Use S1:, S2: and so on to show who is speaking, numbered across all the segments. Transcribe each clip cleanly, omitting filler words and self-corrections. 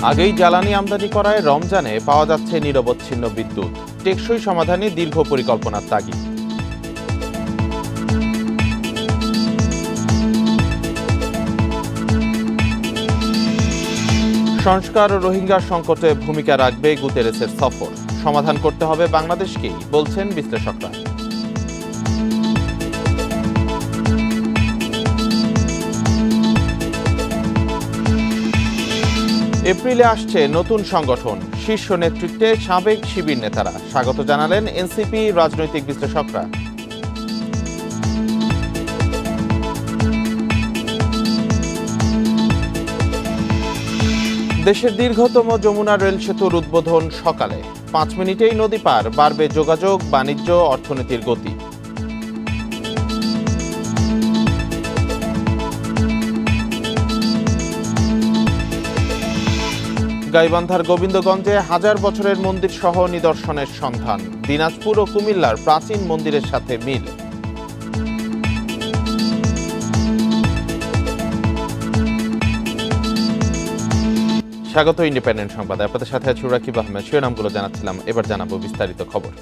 S1: আগেই জ্বালানি আমদানি করায় রমজানে পাওয়া যাচ্ছে নিরবচ্ছিন্ন বিদ্যুৎ। টেকসই সমাধানে দীর্ঘ পরিকল্পনার তাগিদ। সংস্কার ও রোহিঙ্গা সংকটে ভূমিকা রাখবে গুতেরেসের সফর। সমাধান করতে হবে বাংলাদেশকেই, বলছেন বিশ্লেষকরা। এপ্রিলে আসছে নতুন সংগঠন, শীর্ষ নেতৃত্বে সাবেক শিবির নেতারা। স্বাগত জানালেন এনসিপি রাজনৈতিক বিশ্লেষকরা। দেশের দীর্ঘতম যমুনা রেল সেতুর উদ্বোধন সকালে। 5 মিনিটেই নদী পার, বাড়বে যোগাযোগ, বাণিজ্য, অর্থনীতির গতি। গাইবান্ধার গোবিন্দগঞ্জে 1000 বছরের মন্দির সহ নিদর্শনের সন্ধান। দিনাজপুর ও কুমিল্লার প্রাচীন মন্দিরের সাথে মিল। স্বাগত ইন্ডিপেন্ডেন্ট সংবাদে। আপনাদের সাথে আছি রাকিব আহমেদ। শিরোনামগুলো জানাচ্ছিলাম, এবার জানাবো বিস্তারিত খবর।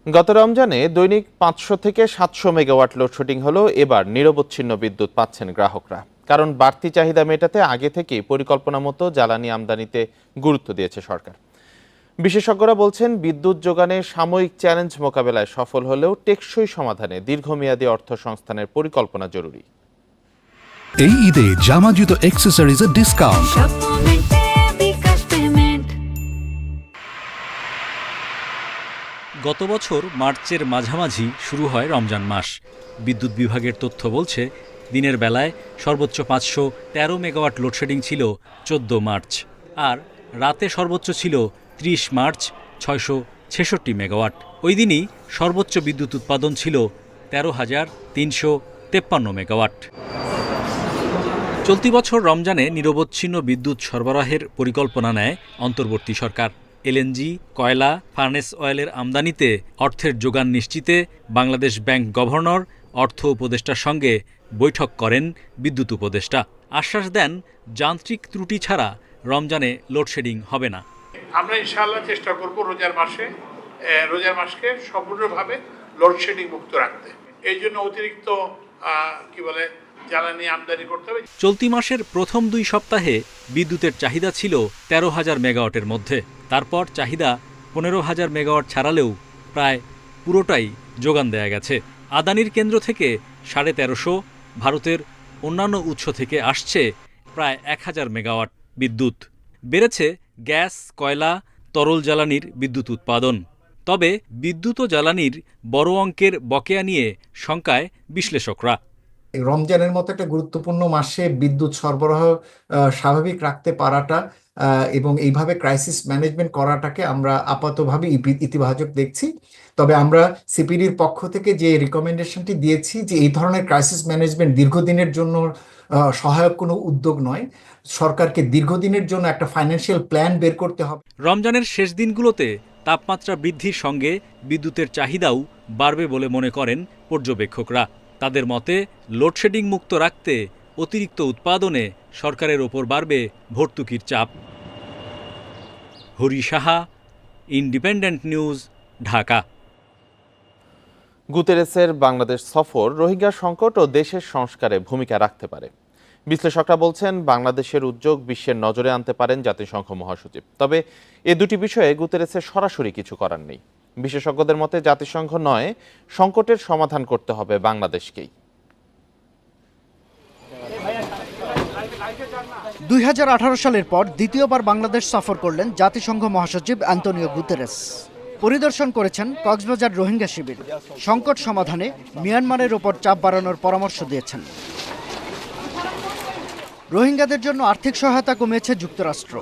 S1: গত রমজানে দৈনিক 500 থেকে 700 মেগাওয়াট লোডশেডিং হলো। এবার নিরবচ্ছিন্ন বিদ্যুৎ পাচ্ছেন গ্রাহকরা। কারণ বাড়তি চাহিদা মেটাতে আগে থেকেই পরিকল্পনা মতো জ্বালানি আমদানিতে গুরুত্ব দিয়েছে সরকার। বিশেষজ্ঞরা বলছেন, বিদ্যুৎ যোগানে সাময়িক চ্যালেঞ্জ মোকাবেলায় সফল হলেও টেকসই সমাধানে দীর্ঘমেয়াদী অর্থ সংস্থানের পরিকল্পনা জরুরি।
S2: এই ঈদে জামা জুতো অ্যাক্সেসরিজের ডিসকাউন্ট।
S3: গত বছর মার্চের মাঝামাঝি শুরু হয় রমজান মাস। বিদ্যুৎ বিভাগের তথ্য বলছে, দিনের বেলায় সর্বোচ্চ 513 মেগাওয়াট লোডশেডিং ছিল 14 মার্চ, আর রাতে সর্বোচ্চ ছিল 30 মার্চ 666 মেগাওয়াট। ওই দিনই সর্বোচ্চ বিদ্যুৎ উৎপাদন ছিল 13,353 মেগাওয়াট। চলতি বছর রমজানে নিরবচ্ছিন্ন বিদ্যুৎ সরবরাহের পরিকল্পনা নেয় অন্তর্বর্তী সরকার। এলএনজি, কয়লা, ফার্নেস অয়েলের আমদানিতে অর্থের যোগান নিশ্চিতে বাংলাদেশ ব্যাংক গভর্নর, অর্থ উপদেষ্টার সঙ্গে বৈঠক করেন বিদ্যুৎ উপদেষ্টা। আশ্বাস দেন, যান্ত্রিক ত্রুটি ছাড়া রমজানে লোডশেডিং হবে না।
S4: আমরা ইনশাআল্লাহ চেষ্টা করব রোজার মাসকে সম্পূর্ণভাবে লোডশেডিং মুক্ত রাখতে। এই জন্য অতিরিক্ত জ্বালানি আমদানি করতে হবে।
S3: চলতি মাসের প্রথম 2 সপ্তাহে বিদ্যুতের চাহিদা ছিল 13,000 মেগাওয়াটের মধ্যে। তারপর চাহিদা 15,000 মেগাওয়াট ছাড়ালেও প্রায় পুরোটাই যোগান দেয়া গেছে। আদানির কেন্দ্র থেকে 1350, ভারতের অন্যান্য উৎস থেকে আসছে প্রায় 1000 মেগাওয়াট বিদ্যুৎ। বেড়েছে গ্যাস, কয়লা, তরল জ্বালানির বিদ্যুৎ উৎপাদন। তবে বিদ্যুৎ ও জ্বালানির বড় অঙ্কের বকেয়া নিয়ে শঙ্কায় বিশ্লেষকরা।
S5: রমজানের মতো একটা গুরুত্বপূর্ণ মাসে বিদ্যুৎ সরবরাহ স্বাভাবিক রাখতে পারাটা এবং এইভাবে ক্রাইসিস ম্যানেজমেন্ট করাটাকে আমরা আপাতভাবে ইতিবাচক দেখছি। তবে আমরা সিপিডির পক্ষ থেকে যে রিকমেন্ডেশনটি দিয়েছি, যে এই ধরনের ক্রাইসিস ম্যানেজমেন্ট দীর্ঘদিনের জন্য সহায়ক কোনো উদ্যোগ নয়, সরকারকে দীর্ঘদিনের জন্য একটা ফাইন্যান্সিয়াল প্ল্যান বের করতে হবে।
S3: রমজানের শেষ দিনগুলোতে তাপমাত্রা বৃদ্ধির সঙ্গে বিদ্যুতের চাহিদাও বাড়বে বলে মনে করেন পর্যবেক্ষকরা। তাদের মতে, লোডশেডিং মুক্ত রাখতে অতিরিক্ত উৎপাদনে সরকারের ওপর বাড়বে ভর্তুকির চাপ। Hari Saha, independent news, Dhaka.
S1: গুতেরেসের বাংলাদেশ সফর রোহিঙ্গা সংকট ও দেশের সংস্কারে ভূমিকা রাখতে পারে। বিশ্লেষকরা বলছেন, বাংলাদেশের উদ্যোগ বিশ্বের নজরে আনতে পারেন জাতিসংঘ মহাসচিব। তবে এ দুটি বিষয়ে গুতেরেসের সরাসরি কিছু করার নেই। বিশেষজ্ঞদের মতে, জাতিসংঘ নয়, সংকটের সমাধান করতে হবে বাংলাদেশকেই।
S6: 2018 সালের পর দ্বিতীয়বার বাংলাদেশ সফর করলেন জাতিসংঘ মহাসচিব অ্যান্তোনিও গুতেরেস। পরিদর্শন করেছেন কক্সবাজার রোহিঙ্গা শিবির। সংকট সমাধানে মিয়ানমারের ওপর চাপ বাড়ানোর পরামর্শ দিয়েছেন। রোহিঙ্গাদের জন্য আর্থিক সহায়তা কমিয়েছে যুক্তরাষ্ট্র।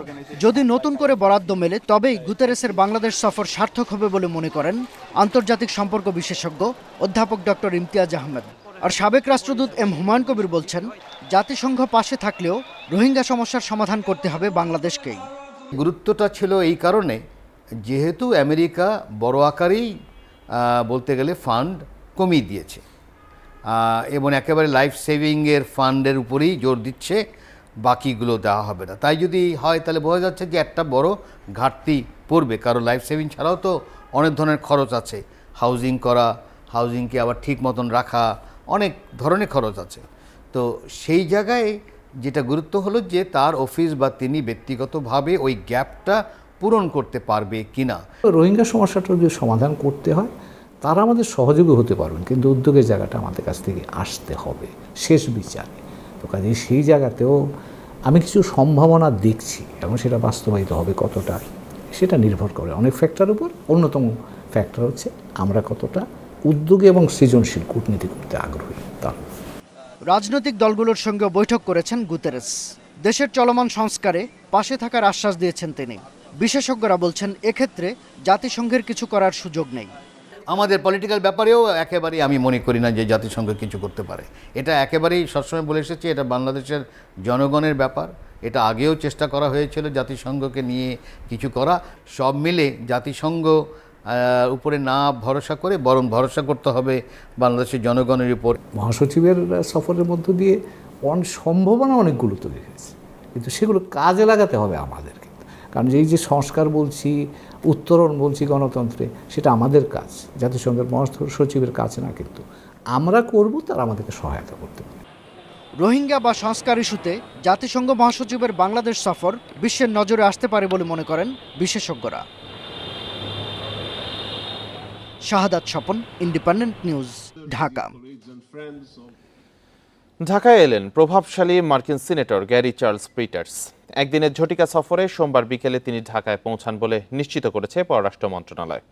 S6: যদি নতুন করে বরাদ্দ মেলে, তবেই গুতেরেসের বাংলাদেশ সফর সার্থক হবে বলে মনে করেন আন্তর্জাতিক সম্পর্ক বিশেষজ্ঞ অধ্যাপক ডক্টর ইমতিয়াজ আহমেদ। আর সাবেক রাষ্ট্রদূত এম হুমায়ুন কবির বলছেন, জাতিসংঘ পাশে থাকলেও রোহিঙ্গা সমস্যার সমাধান করতে হবে বাংলাদেশকেই।
S7: গুরুত্বটা ছিল এই কারণে, যেহেতু আমেরিকা বড় আকারেই বলতে গেলে ফান্ড কমিয়ে দিয়েছে এবং একেবারে লাইফ সেভিংয়ের ফান্ডের উপরেই জোর দিচ্ছে। বাকিগুলো দেওয়া হবে না। তাই যদি হয় তাহলে বোঝা যাচ্ছে যে একটা বড় ঘাটতি পড়বে, কারণ লাইফ সেভিং ছাড়াও তো অনেক ধরনের খরচ আছে, হাউজিং করা, হাউজিংকে আবার ঠিক মতন রাখা, অনেক ধরনের খরচ আছে। তো সেই জায়গায় যেটা গুরুত্ব হলো যে তার অফিস বা তিনি ব্যক্তিগতভাবে ওই গ্যাপটা পূরণ করতে পারবে কিনা।
S2: রোহিঙ্গা সমস্যাটা যদি সমাধান করতে হয় তারা আমাদের সহযোগী হতে পারবেন, কিন্তু উদ্যোগের জায়গাটা আমাদের কাছ থেকে আসতে হবে শেষ বিচারে। তো কাজে সেই জায়গাতেও আমি কিছু সম্ভাবনা দেখছি এবং সেটা বাস্তবায়িত হবে কতটা সেটা নির্ভর করে অনেক ফ্যাক্টর উপর। অন্যতম ফ্যাক্টর হচ্ছে আমরা কতটা উদ্যোগী এবং সৃজনশীল কূটনীতি করতে আগ্রহী তা।
S6: রাজনৈতিক দলগুলোর সঙ্গে বৈঠক করেছেন গুতেরেস। দেশের চলমান সংস্কারে পাশে থাকার আশ্বাস দিয়েছেন তিনি। বিশেষজ্ঞরা বলছেন এক্ষেত্রে জাতিসংঘের কিছু করার সুযোগ নেই।
S7: আমাদের পলিটিক্যাল ব্যাপারেও একেবারেই আমি মনে করি না যে জাতিসংঘ কিছু করতে পারে। এটা একেবারেই সবসময় বলে এসেছি, এটা বাংলাদেশের জনগণের ব্যাপার। এটা আগেও চেষ্টা করা হয়েছিল জাতিসংঘকে নিয়ে কিছু করা। সব মিলে জাতিসংঘ উপরে না ভরসা করে বরং ভরসা করতে হবে বাংলাদেশের জনগণের উপর।
S2: মহাসচিবের সফরের মধ্য দিয়ে সম্ভাবনা অনেকগুলো তৈরি হয়েছে, কিন্তু সেগুলো কাজে লাগাতে হবে আমাদেরকে। কারণ এই যে সংস্কার বলছি, উত্তরণ বলছি গণতন্ত্রে, সেটা আমাদের কাজ, জাতিসংঘের মহাসচিবের কাজ না, কিন্তু আমরা করব, তারা আমাদেরকে সহায়তা করতে পারে।
S6: রোহিঙ্গা বা সংস্কার ইস্যুতে জাতিসংঘ মহাসচিবের বাংলাদেশ সফর বিশ্বের নজরে আসতে পারে বলে মনে করেন বিশেষজ্ঞরা। শাহাদাত স্বপন, ইন্ডিপেন্ডেন্ট নিউজ, ঢাকা।
S1: ঢাকায় এলেন প্রভাবশালী মার্কিন সিনেটর গ্যারি চার্লস পিটার্স। একদিনের ঝটিকা সফরে সোমবার বিকেলে তিনি ঢাকায় পৌঁছান বলে নিশ্চিত করেছে পররাষ্ট্র মন্ত্রণালয়।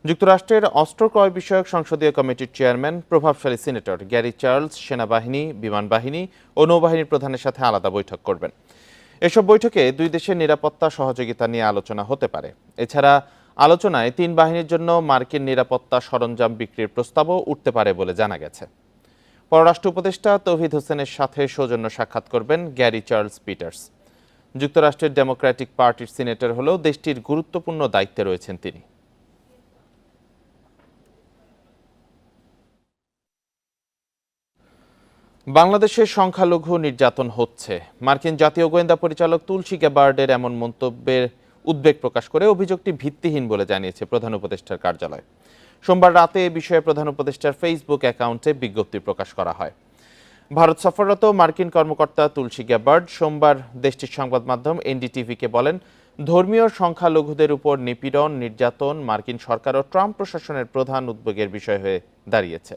S1: যুক্তরাষ্ট্রের অস্ত্র ক্রয় বিষয়ক সংসদীয় কমিটির চেয়ারম্যান প্রভাবশালী সিনেটর গ্যারি চার্লস সেনাবাহিনী, বিমান বাহিনী ও নৌবাহিনীর প্রধানের সাথে আলাদা বৈঠক করবেন। এসব বৈঠকে দুই দেশের নিরাপত্তা সহযোগিতা নিয়ে আলোচনা হতে পারে। এছাড়া আলোচনায় তিন বাহিনীর জন্য মার্কিন নিরাপত্তা সরঞ্জাম বিক্রির প্রস্তাবও উঠতে পারে বলে জানা গেছে। পররাষ্ট্র উপদেষ্টা তৌহিদ হোসেনের সাথে সৌজন্য সাক্ষাৎ করবেন গ্যারি চার্লস পিটার্স। যুক্তরাষ্ট্রের ডেমোক্রেটিক পার্টির সিনেটর হলেও দেশটির গুরুত্বপূর্ণ দায়িত্বে রয়েছেন তিনি। বাংলাদেশের সংখ্যালঘু নির্যাতন হচ্ছে। মার্কিন জাতীয় গোয়েন্দা পরিচালক তুলসী গ্যাবার্ডের এমন মন্তব্যের উদ্বেগ প্রকাশ করে অভিযোগটি ভিত্তিহীন বলে জানিয়েছে প্রধান উপদেষ্টার কার্যালয়। সোমবার রাতে এ বিষয়ে প্রধান উপদেষ্টার ফেসবুক অ্যাকাউন্টে বিজ্ঞপ্তি প্রকাশ করা হয়। ভারত সফররত মার্কিন কর্মকর্তা তুলসী গ্যাবার্ড সোমবার দেশটির সংবাদ মাধ্যম এনডিটিভিকে বলেন, ধর্মীয় সংখ্যালঘুদের উপর নিপীড়ন, নির্যাতন মার্কিন সরকার ও ট্রাম্প প্রশাসনের প্রধান উদ্বেগের বিষয় হয়ে দাঁড়িয়েছে।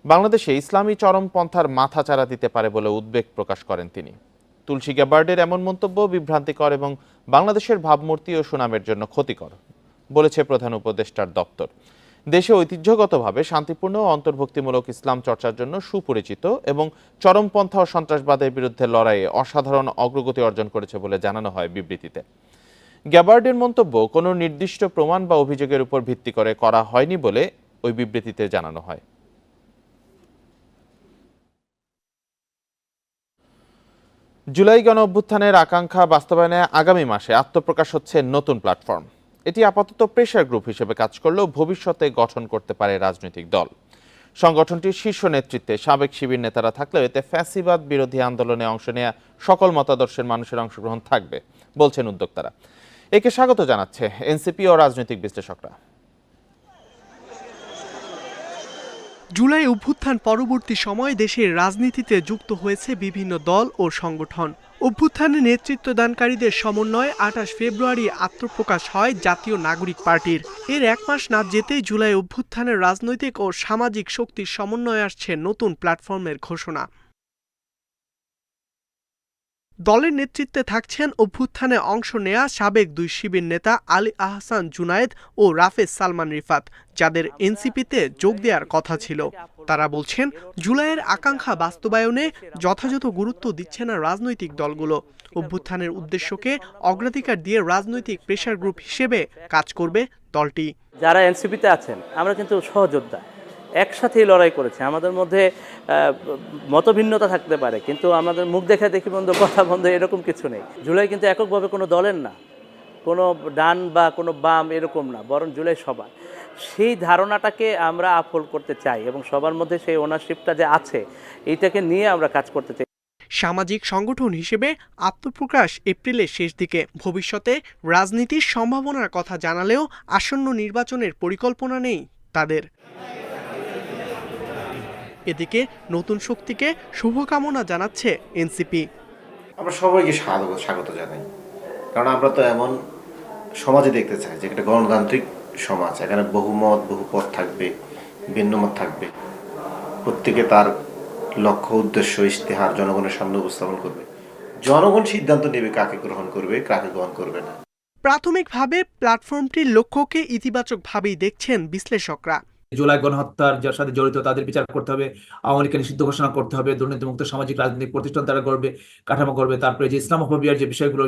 S1: বাংলাদেশে ইসলামী চরমপন্থার মাথাচাড়া দিতে পারে বলে উদ্বেগ প্রকাশ করেন তিনি। তুলসী গ্যাবার্ডের এমন মন্তব্য বিভ্রান্তিকর এবং বাংলাদেশের ভাবমূর্তি ও সুনামের জন্য ক্ষতিকর বলেছে প্রধান উপদেষ্টার দপ্তর। দেশে ঐতিহ্যগতভাবে শান্তিপূর্ণ ও অন্তর্ভুক্তিমূলক ইসলাম চর্চার জন্য সুপরিচিত এবং চরমপন্থা ও সন্ত্রাসবাদের বিরুদ্ধে লড়াইয়ে অসাধারণ অগ্রগতি অর্জন করেছে বলে জানানো হয় বিবৃতিতে। গ্যাবার্ডের মন্তব্য কোনো নির্দিষ্ট প্রমাণ বা অভিযোগের উপর ভিত্তি করে করা হয়নি বলে ওই বিবৃতিতে জানানো হয়। জুলাই গণ অভ্যুত্থানের আকাঙ্ক্ষা বাস্তবায়নে আগামী মাসে আত্মপ্রকাশ হচ্ছে নতুন প্ল্যাটফর্ম। এটি আপাতত প্রেসার গ্রুপ হিসেবে কাজ করলেও ভবিষ্যতে গঠন করতে পারে রাজনৈতিক দল। সংগঠনটির শীর্ষ নেতৃত্বে সাবেক শিবির নেতারা থাকলেও এতে ফ্যাসিবাদ বিরোধী আন্দোলনে অংশ নেওয়া সকল মতাদর্শের মানুষের অংশগ্রহণ থাকবে বলছেন উদ্যোক্তারা। একে স্বাগত জানাচ্ছে এনসিপি ও রাজনৈতিক বিশ্লেষকরা।
S8: জুলাই অভ্যুত্থান পরবর্তী সময়ে দেশের রাজনীতিতে যুক্ত হয়েছে বিভিন্ন দল ও সংগঠন। অভ্যুত্থানে নেতৃত্বদানকারীদের সমন্বয়ে ২৮ ফেব্রুয়ারি আত্মপ্রকাশ হয় জাতীয় নাগরিক পার্টির। এর এক মাস না যেতেই জুলাই অভ্যুত্থানের রাজনৈতিক ও সামাজিক শক্তির সমন্বয়ে আসছে নতুন প্ল্যাটফর্মের ঘোষণা। দলের নেতৃত্বে থাকছেন অভ্যুত্থানে অংশ নেয়া সাবেক দুই শিবির নেতা আলী আহসান জুনায়েদ ও রাফেজ সালমান রিফাত, যাদের এনসিপিতে যোগ দেওয়ার কথা ছিল। তারা বলছেন, জুলাইয়ের আকাঙ্ক্ষা বাস্তবায়নে যথাযথ গুরুত্ব দিচ্ছে না রাজনৈতিক দলগুলো। অভ্যুত্থানের উদ্দেশ্যকে অগ্রাধিকার দিয়ে রাজনৈতিক প্রেসার গ্রুপ হিসেবে কাজ করবে দলটি।
S9: যারা এনসিপিতে আছেন আমরা কিন্তু সহযোদ্ধা, একসাথেই লড়াই করেছে। আমাদের মধ্যে মতভিন্নতা থাকতে পারে, কিন্তু আমাদের মুখ দেখা দেখি বন্ধ, কথা বন্ধ, এরকম কিছু নেই। জুলাই কিন্তু এককভাবে কোনো দলের না, কোনো ডান বা কোনো বাম এরকম না, বরং জুলাই সবার। সেই ধারণাটাকে আমরা আপহোল্ড করতে চাই এবং সবার মধ্যে সেই ওনারশিপটা যে আছে এইটাকে নিয়ে আমরা কাজ করতে চাই।
S8: সামাজিক সংগঠন হিসেবে আত্মপ্রকাশ এপ্রিলের শেষ দিকে। ভবিষ্যতে রাজনীতির সম্ভাবনার কথা জানালেও আসন্ন নির্বাচনের পরিকল্পনা নেই তাদের। এদিকে নতুন শক্তিকে শুভকামনা জানাচ্ছে এনসিপি।
S10: আমরা সবাইকে স্বাগত জানাই, কারণ আমরা তো এমন সমাজে দেখতে চাই যে একটা গণতান্ত্রিক সমাজ, এখানে বহুমত বহু পথ থাকবে, ভিন্নমত থাকবে, প্রত্যেকে তার লক্ষ্য উদ্দেশ্য ইশতেহার জনগণের সামনে উপস্থাপন করবে। জনগণ সিদ্ধান্ত নেবে কাকে গ্রহণ করবে, কাকে গ্রহণ করবে না।
S8: প্রাথমিকভাবে প্ল্যাটফর্মটির লক্ষ্যকে ইতিবাচকভাবেই দেখছেন বিশ্লেষকরা।
S11: জুলাই গণহত্যার যার সাথে জড়িত তাদের বিচার করতে হবে, আওয়ামী লীগকে নিষিদ্ধ ঘোষণা করতে হবে, দুর্নীতিমুক্ত সামাজিক রাজনৈতিক প্রতিষ্ঠান তারা করবে, কাঠামো করবে। তারপরে যে ইসলামোফোবিয়ার যে বিষয়গুলো,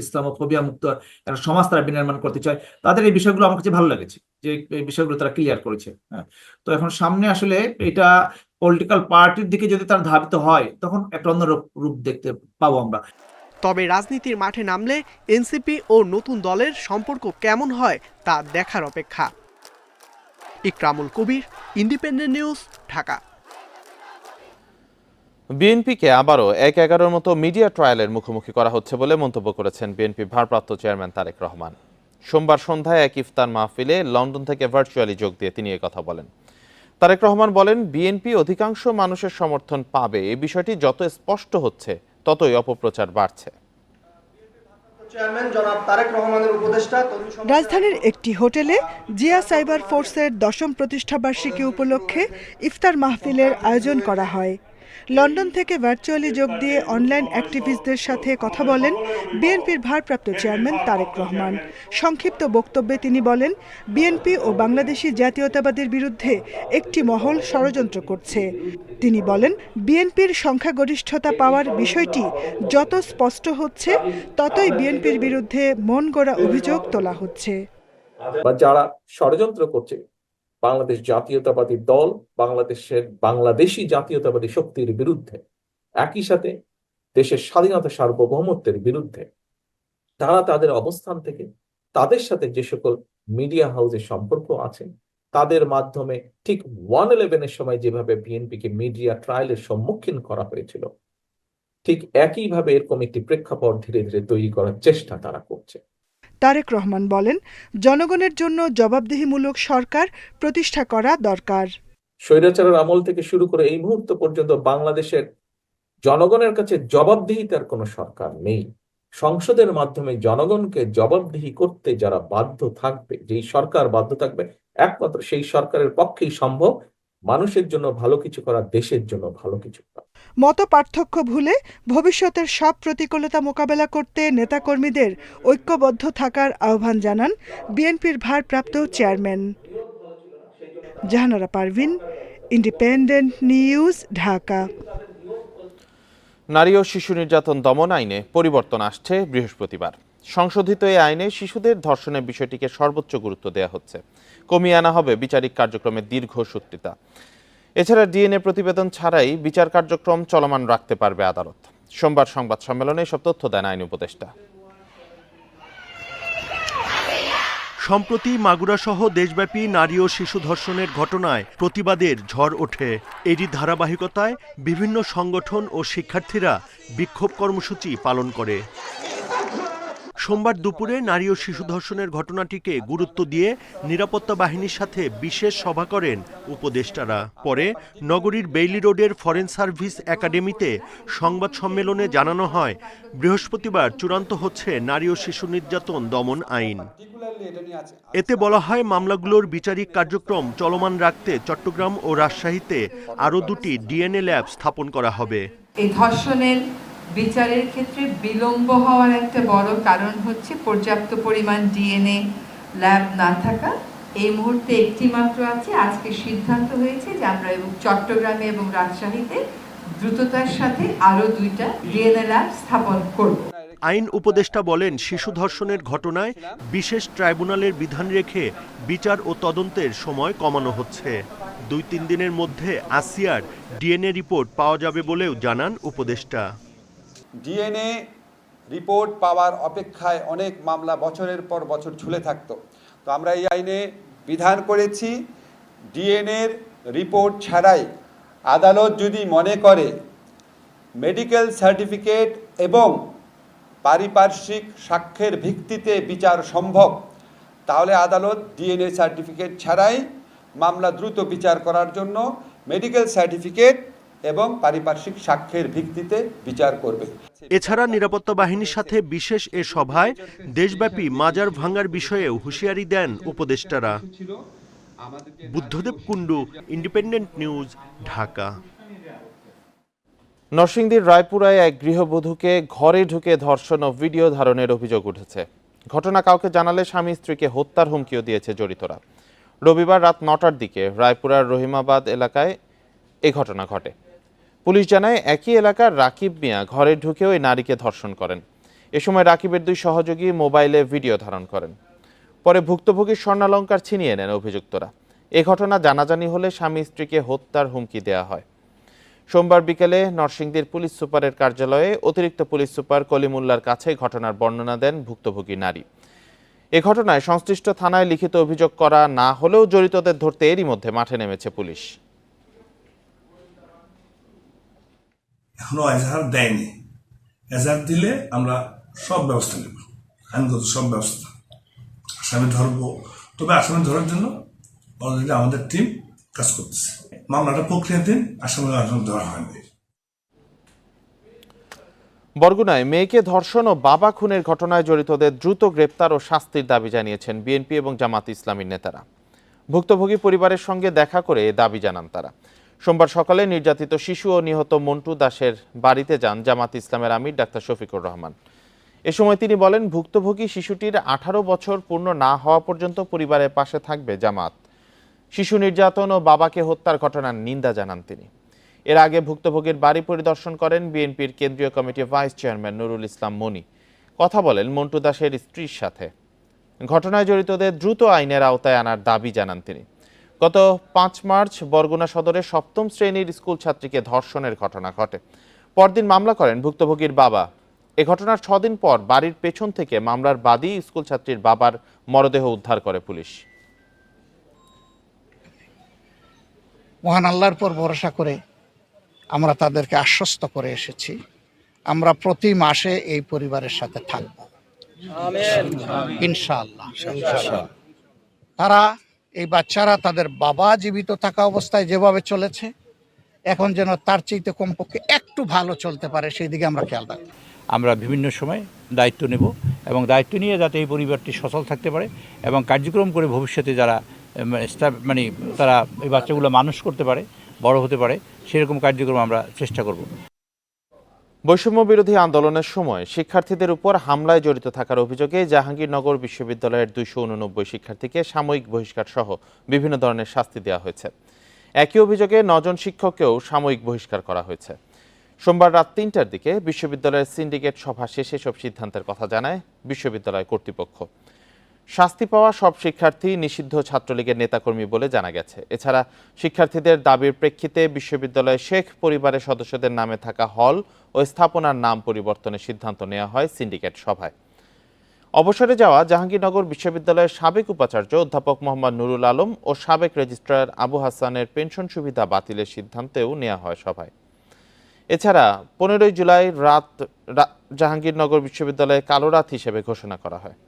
S11: ইসলামোফোবিয়া মুক্ত একটা সমাজ তারা বিনির্মাণ করতে চায়, তাদের এই বিষয়গুলো আমার কাছে ভালো লেগেছে যে এই বিষয়গুলো তারা ক্লিয়ার করেছে। হ্যাঁ, তো এখন সামনে আসলে এটা পলিটিক্যাল পার্টির দিকে যদি তারা ধাবিত হয়, তখন একটা অন্য রূপ দেখতে পাবো আমরা।
S8: তবে রাজনীতির মাঠে নামলে এনসিপি ও নতুন দলের সম্পর্ক কেমন হয় তা দেখার অপেক্ষা। ইকরামুল কবির, ইন্ডিপেন্ডেন্ট নিউজ, ঢাকা।
S1: বিএনপিকে আবারও ১/১১ মতো মিডিয়া ট্রায়ালের মুখোমুখি করা হচ্ছে বলে মন্তব্য করেছেন বিএনপি ভারপ্রাপ্ত চেয়ারম্যান তারেক রহমান। সোমবার সন্ধ্যায় এক ইফতার মাহফিলে লন্ডন থেকে ভার্চুয়ালি যোগ দিয়ে তিনি কথা বলেন। তারেক রহমান বলেন, বিএনপি অধিকাংশ মানুষের সমর্থন পাবে, এই বিষয়টি যত স্পষ্ট হচ্ছে ততই অপপ্রচার বাড়ছে।
S12: রাজধানীর একটি হোটেলে জিয়া সাইবার ফোর্সের 10ম প্রতিষ্ঠাবার্ষিকী উপলক্ষে ইফতার মাহফিলের আয়োজন করা হয়। লন্ডন থেকে ভার্চুয়ালি যোগ দিয়ে অনলাইন অ্যাক্টিভিস্টদের সাথে কথা বলেন বিএনপির ভারপ্রাপ্ত চেয়ারম্যান তারেক রহমান। সংক্ষিপ্ত বক্তব্যে তিনি বলেন, বিএনপি ও বাংলাদেশি জাতীয়তাবাদের বিরুদ্ধে একটি মহল ষড়যন্ত্র করছে। তিনি বলেন, বিএনপির সংখ্যাগরিষ্ঠতা পাওয়ার বিষয়টি যত স্পষ্ট হচ্ছে ততই বিএনপির বিরুদ্ধে মন গড়া অভিযোগ তোলা হচ্ছে।
S13: যারা ষড়যন্ত্র করছে বাংলাদেশ জাতীয়তাবাদী দল, বাংলাদেশি জাতীয়তাবাদী শক্তির বিরুদ্ধে, একই সাথে দেশের স্বাধীনতা সার্বভৌমত্বের বিরুদ্ধে, তারা তাদের অবস্থান থেকে তাদের সাথে যে সকল মিডিয়া হাউসের সম্পর্ক আছে তাদের মাধ্যমে ঠিক 1/11-এর সময় যেভাবে বিএনপিকে মিডিয়া ট্রায়ালের সম্মুখীন করা হয়েছিল, ঠিক একইভাবে এরকম একটি প্রেক্ষাপট ধীরে ধীরে তৈরি করার চেষ্টা তারা করছে।
S12: তারেক রহমান বলেন, জনগণের জন্য জবাবদিহিমূলক সরকার প্রতিষ্ঠা করা দরকার।
S13: স্বৈরাচারের আমল থেকে শুরু করে এই মুহূর্ত পর্যন্ত বাংলাদেশের জনগণের কাছে জবাবদিহিতার কোনো সরকার নেই। সংসদের মাধ্যমে জনগণকে জবাবদিহি করতে যারা বাধ্য থাকবে, যেই সরকার বাধ্য থাকবে, একমাত্র সেই সরকারের পক্ষেই সম্ভব মানুষের জন্য ভালো কিছু করা, দেশের জন্য ভালো কিছু করা।
S12: মত পার্থক্য ভুলে ভবিষ্যতের সব প্রতিকূলতা মোকাবেলা করতে নেতাকর্মীদের ঐক্যবদ্ধ থাকার আহ্বান জানান বিএনপির ভারপ্রাপ্ত chairman. Jahanara Parvin, Independent news, Dhaka.
S1: নারী ও শিশু নির্যাতন দমন আইনে পরিবর্তন আসছে বৃহস্পতিবার। সংশোধিত এই আইনে শিশুদের ধর্ষণের বিষয়টিকে সর্বোচ্চ গুরুত্ব দেওয়া হচ্ছে। কমিয়ে আনা হবে বিচারিক কার্যক্রমের দীর্ঘসূত্রিতা। এছাড়া ডিএনএ প্রতিবেদন ছাড়াই বিচার কার্যক্রম চলমান রাখতে পারবে আদালত। সোমবার সংবাদ সম্মেলনে এসব তথ্য দেন আইন উপদেষ্টা।
S14: সম্প্রতি মাগুরাসহ দেশব্যাপী নারী ও শিশু ধর্ষণের ঘটনায় প্রতিবাদের ঝড় ওঠে। এরই ধারাবাহিকতায় বিভিন্ন সংগঠন ও শিক্ষার্থীরা বিক্ষোভ কর্মসূচি পালন করে। সোমবার দুপুরে নারী ও শিশু ধর্ষণের ঘটনাটিকে গুরুত্ব দিয়ে নিরাপত্তা বাহিনীর সাথে বিশেষ সভা করেন উপদেষ্টারা। পরে নগরীর বেইলি রোডের ফরেন সার্ভিস একাডেমিতে সংবাদ সম্মেলনে জানানো হয়, বৃহস্পতিবার চূড়ান্ত হচ্ছে নারী ও শিশু নির্যাতন দমন আইন। এতে বলা হয়, মামলাগুলোর বিচারিক কার্যক্রম চলমান রাখতে চট্টগ্রাম ও রাজশাহীতে আরও 2টি ডিএনএ ল্যাব স্থাপন করা হবে।
S15: এই ধর্ষণের বিচারের ক্ষেত্রে বিলম্ব হওয়ার একটা বড় কারণ হচ্ছে পর্যাপ্ত পরিমাণ ডিএনএ ল্যাব না থাকা। এই মুহূর্তে একটি মাত্র আছে। আজকে সিদ্ধান্ত হয়েছে যে আমরা চট্টগ্রামে এবং রাজশাহীতে দ্রুততার সাথে আরও 2টা ডিএনএ ল্যাব স্থাপন করব।
S14: আইন উপদেষ্টা বলেন, শিশু ধর্ষণের ঘটনায় বিশেষ ট্রাইব্যুনালের বিধান রেখে বিচার ও তদন্তের সময় কমানো হচ্ছে। 2-3 দিনের মধ্যে আসিয়ার ডিএনএ রিপোর্ট পাওয়া যাবে বলেও জানান উপদেষ্টা।
S16: ডিএনএ রিপোর্ট পাওয়ার অপেক্ষায় অনেক মামলা বছরের পর বছর ঝুলে থাকতো। তো আমরা এই আইনে বিধান করেছি, ডিএনএর রিপোর্ট ছাড়াই আদালত যদি মনে করে মেডিকেল সার্টিফিকেট এবং পারিপার্শ্বিক সাক্ষ্যের ভিত্তিতে বিচার সম্ভব, তাহলে আদালত ডিএনএ সার্টিফিকেট ছাড়াই মামলা দ্রুত বিচার করার জন্য মেডিকেল সার্টিফিকেট এবং পারিপার্শ্বিক সাক্ষ্যের ভিত্তিতে বিচার করবে।
S14: এছাড়া নিরাপত্তা বাহিনীর সাথে বিশেষ এ সভায় দেশব্যাপী মাজার ভাঙার বিষয়েও হুঁশিয়ারি দেন উপদেষ্টারা। Buddhadeb Kundu, independent news, Dhaka.
S1: নরসিংদীর রায়পুরায় এক গৃহবধূকে ঘরে ঢুকে ধর্ষণ ও ভিডিও ধারণের অভিযোগ উঠেছে। ঘটনা কাউকে জানালে স্বামী স্ত্রীকে হত্যার হুমকিও দিয়েছে জড়িতরা। রবিবার রাত ৯টার দিকে রায়পুরার রহিমাবাদ এলাকায় এ ঘটনা ঘটে। পুলিশ জানায় একই এলাকার রাকিব মিয়া ঘরে ঢুকে ওই নারীকে ধর্ষণ করেন। এ সময় রাকিবের দুই সহযোগী মোবাইলে ভিডিও ধারণ করেন। পরে ভুক্তভোগীর স্বর্ণালংকার ছিনিয়ে নেন অভিযুক্তরা। এ ঘটনা জানাজানি হলে স্বামী স্ত্রীকে হত্যার হুমকি দেওয়া হয়। সোমবার বিকেলে নরসিংদীর পুলিশ সুপারের কার্যালয়ে অতিরিক্ত পুলিশ সুপার কলিমুল্লার কাছে ঘটনার বর্ণনা দেন ভুক্তভোগী নারী। এ ঘটনায় সংশ্লিষ্ট থানায় লিখিত অভিযোগ করা না হলেও জড়িতদের ধরতে এরই মধ্যে মাঠে নেমেছে পুলিশ।
S17: এখনো এজাহার দেয়নি, এজাহার দিলে আমরা সব ব্যবস্থা নেব, আইনগত সব ব্যবস্থা। আসামি ধরবো, তবে আসামি ধরার জন্য অলরেডি আমাদের টিম কাজ করতেছে। মামলাটা প্রক্রিয়াধীন, আসামি ধরা হয়নি।
S1: বরগুনায় মেয়েকে ধর্ষণ ও বাবা খুনের ঘটনায় জড়িতদের দ্রুত গ্রেপ্তার ও শাস্তির দাবি জানিয়েছেন বিএনপি এবং জামাত ইসলামীর নেতারা। ভুক্তভোগী পরিবারের সঙ্গে দেখা করে এ দাবি জানান তারা। সোমবার সকালে নির্যাতিত শিশু ও নিহত মন্টু দাসের বাড়িতে যান জামাত ইসলামের আমির ডাক্তার শফিকুর রহমান। এ সময় তিনি বলেন, ভুক্তভোগী শিশুটির 18 বছর পূর্ণ না হওয়া পর্যন্ত পরিবারের পাশে থাকবে জামাত। শিশু নির্যাতন ও বাবাকে হত্যার ঘটনার নিন্দা জানান তিনি। এর আগে ভুক্তভোগীর বাড়ি পরিদর্শন করেন বিএনপির কেন্দ্রীয় কমিটির ভাইস চেয়ারম্যান নুরুল ইসলাম মনি। কথা বলেন মন্টু দাসের স্ত্রীর সাথে। ঘটনায় জড়িতদের দ্রুত আইনের আওতায় আনার দাবি জানান তিনি। গত 5 মার্চ বরগুনা সদরে 7ম শ্রেণীর স্কুল ছাত্রীকে ধর্ষণের ঘটনা ঘটে। পরদিন মামলা করেন ভুক্তভোগীর বাবা। এ ঘটনার 6 দিন পর বাড়ির পেছন থেকে মামলার বাদী স্কুল ছাত্রীর বাবার মরদেহ উদ্ধার করে পুলিশ।
S18: মহান আল্লাহর পর ভরসা করে আমরা তাদেরকে আশ্বস্ত করে এসেছি, আমরা প্রতি মাসে এই পরিবারের সাথে থাকব ইনশাআল্লাহ। তারা, এই বাচ্চারা তাদের বাবা জীবিত থাকা অবস্থায় যেভাবে চলেছে, এখন যেন তার চাইতে কমপক্ষে একটু ভালো চলতে পারে, সেই দিকে আমরা খেয়াল রাখব।
S19: আমরা বিভিন্ন সময় দায়িত্ব নেব এবং দায়িত্ব নিয়ে যাতে এই পরিবারটি সচল থাকতে পারে এবং কার্যক্রম করে ভবিষ্যতে যারা তারা এই বাচ্চাগুলো মানুষ করতে পারে, বড় হতে পারে, সেরকম কার্যক্রম আমরা চেষ্টা করব।
S1: বৈষম্য বিরোধী আন্দোলনের সময় শিক্ষার্থীদের উপর হামলায় জড়িত থাকার অভিযোগে জাহাঙ্গীরনগর বিশ্ববিদ্যালয়ের 289 শিক্ষার্থীকে সাময়িক বহিষ্কার সহ বিভিন্ন ধরনের শাস্তি দেওয়া হয়েছে। একই অভিযোগে 9 জন শিক্ষককেও সাময়িক বহিষ্কার করা হয়েছে। সোমবার রাত 3টার দিকে বিশ্ববিদ্যালয়ের সিন্ডিকেট সভা শেষে সব সিদ্ধান্তের কথা জানায় বিশ্ববিদ্যালয় কর্তৃপক্ষ। শাস্তি পাওয়া সব শিক্ষার্থী নিষিদ্ধ ছাত্রলীগের নেতাকর্মী বলে জানা গেছে। এছাড়া শিক্ষার্থীদের দাবির প্রেক্ষিতে বিশ্ববিদ্যালয়ের শেখ পরিবারের সদস্যদের নামে থাকা হল ও স্থাপনার নাম পরিবর্তনের সিদ্ধান্ত নেওয়া হয় সিন্ডিকেট সভায়। অবসরে যাওয়া জাহাঙ্গীরনগর বিশ্ববিদ্যালয়ের সাবেক উপাচার্য অধ্যাপক মোহাম্মদ নুরুল আলম ও সাবেক রেজিস্ট্রার আবু হাসানের পেনশন সুবিধা বাতিলের সিদ্ধান্তেও নেওয়া হয় সভায়। এছাড়া 15 জুলাই রাত জাহাঙ্গীরনগর বিশ্ববিদ্যালয়ে কালো রাত হিসেবে ঘোষণা করা হয়।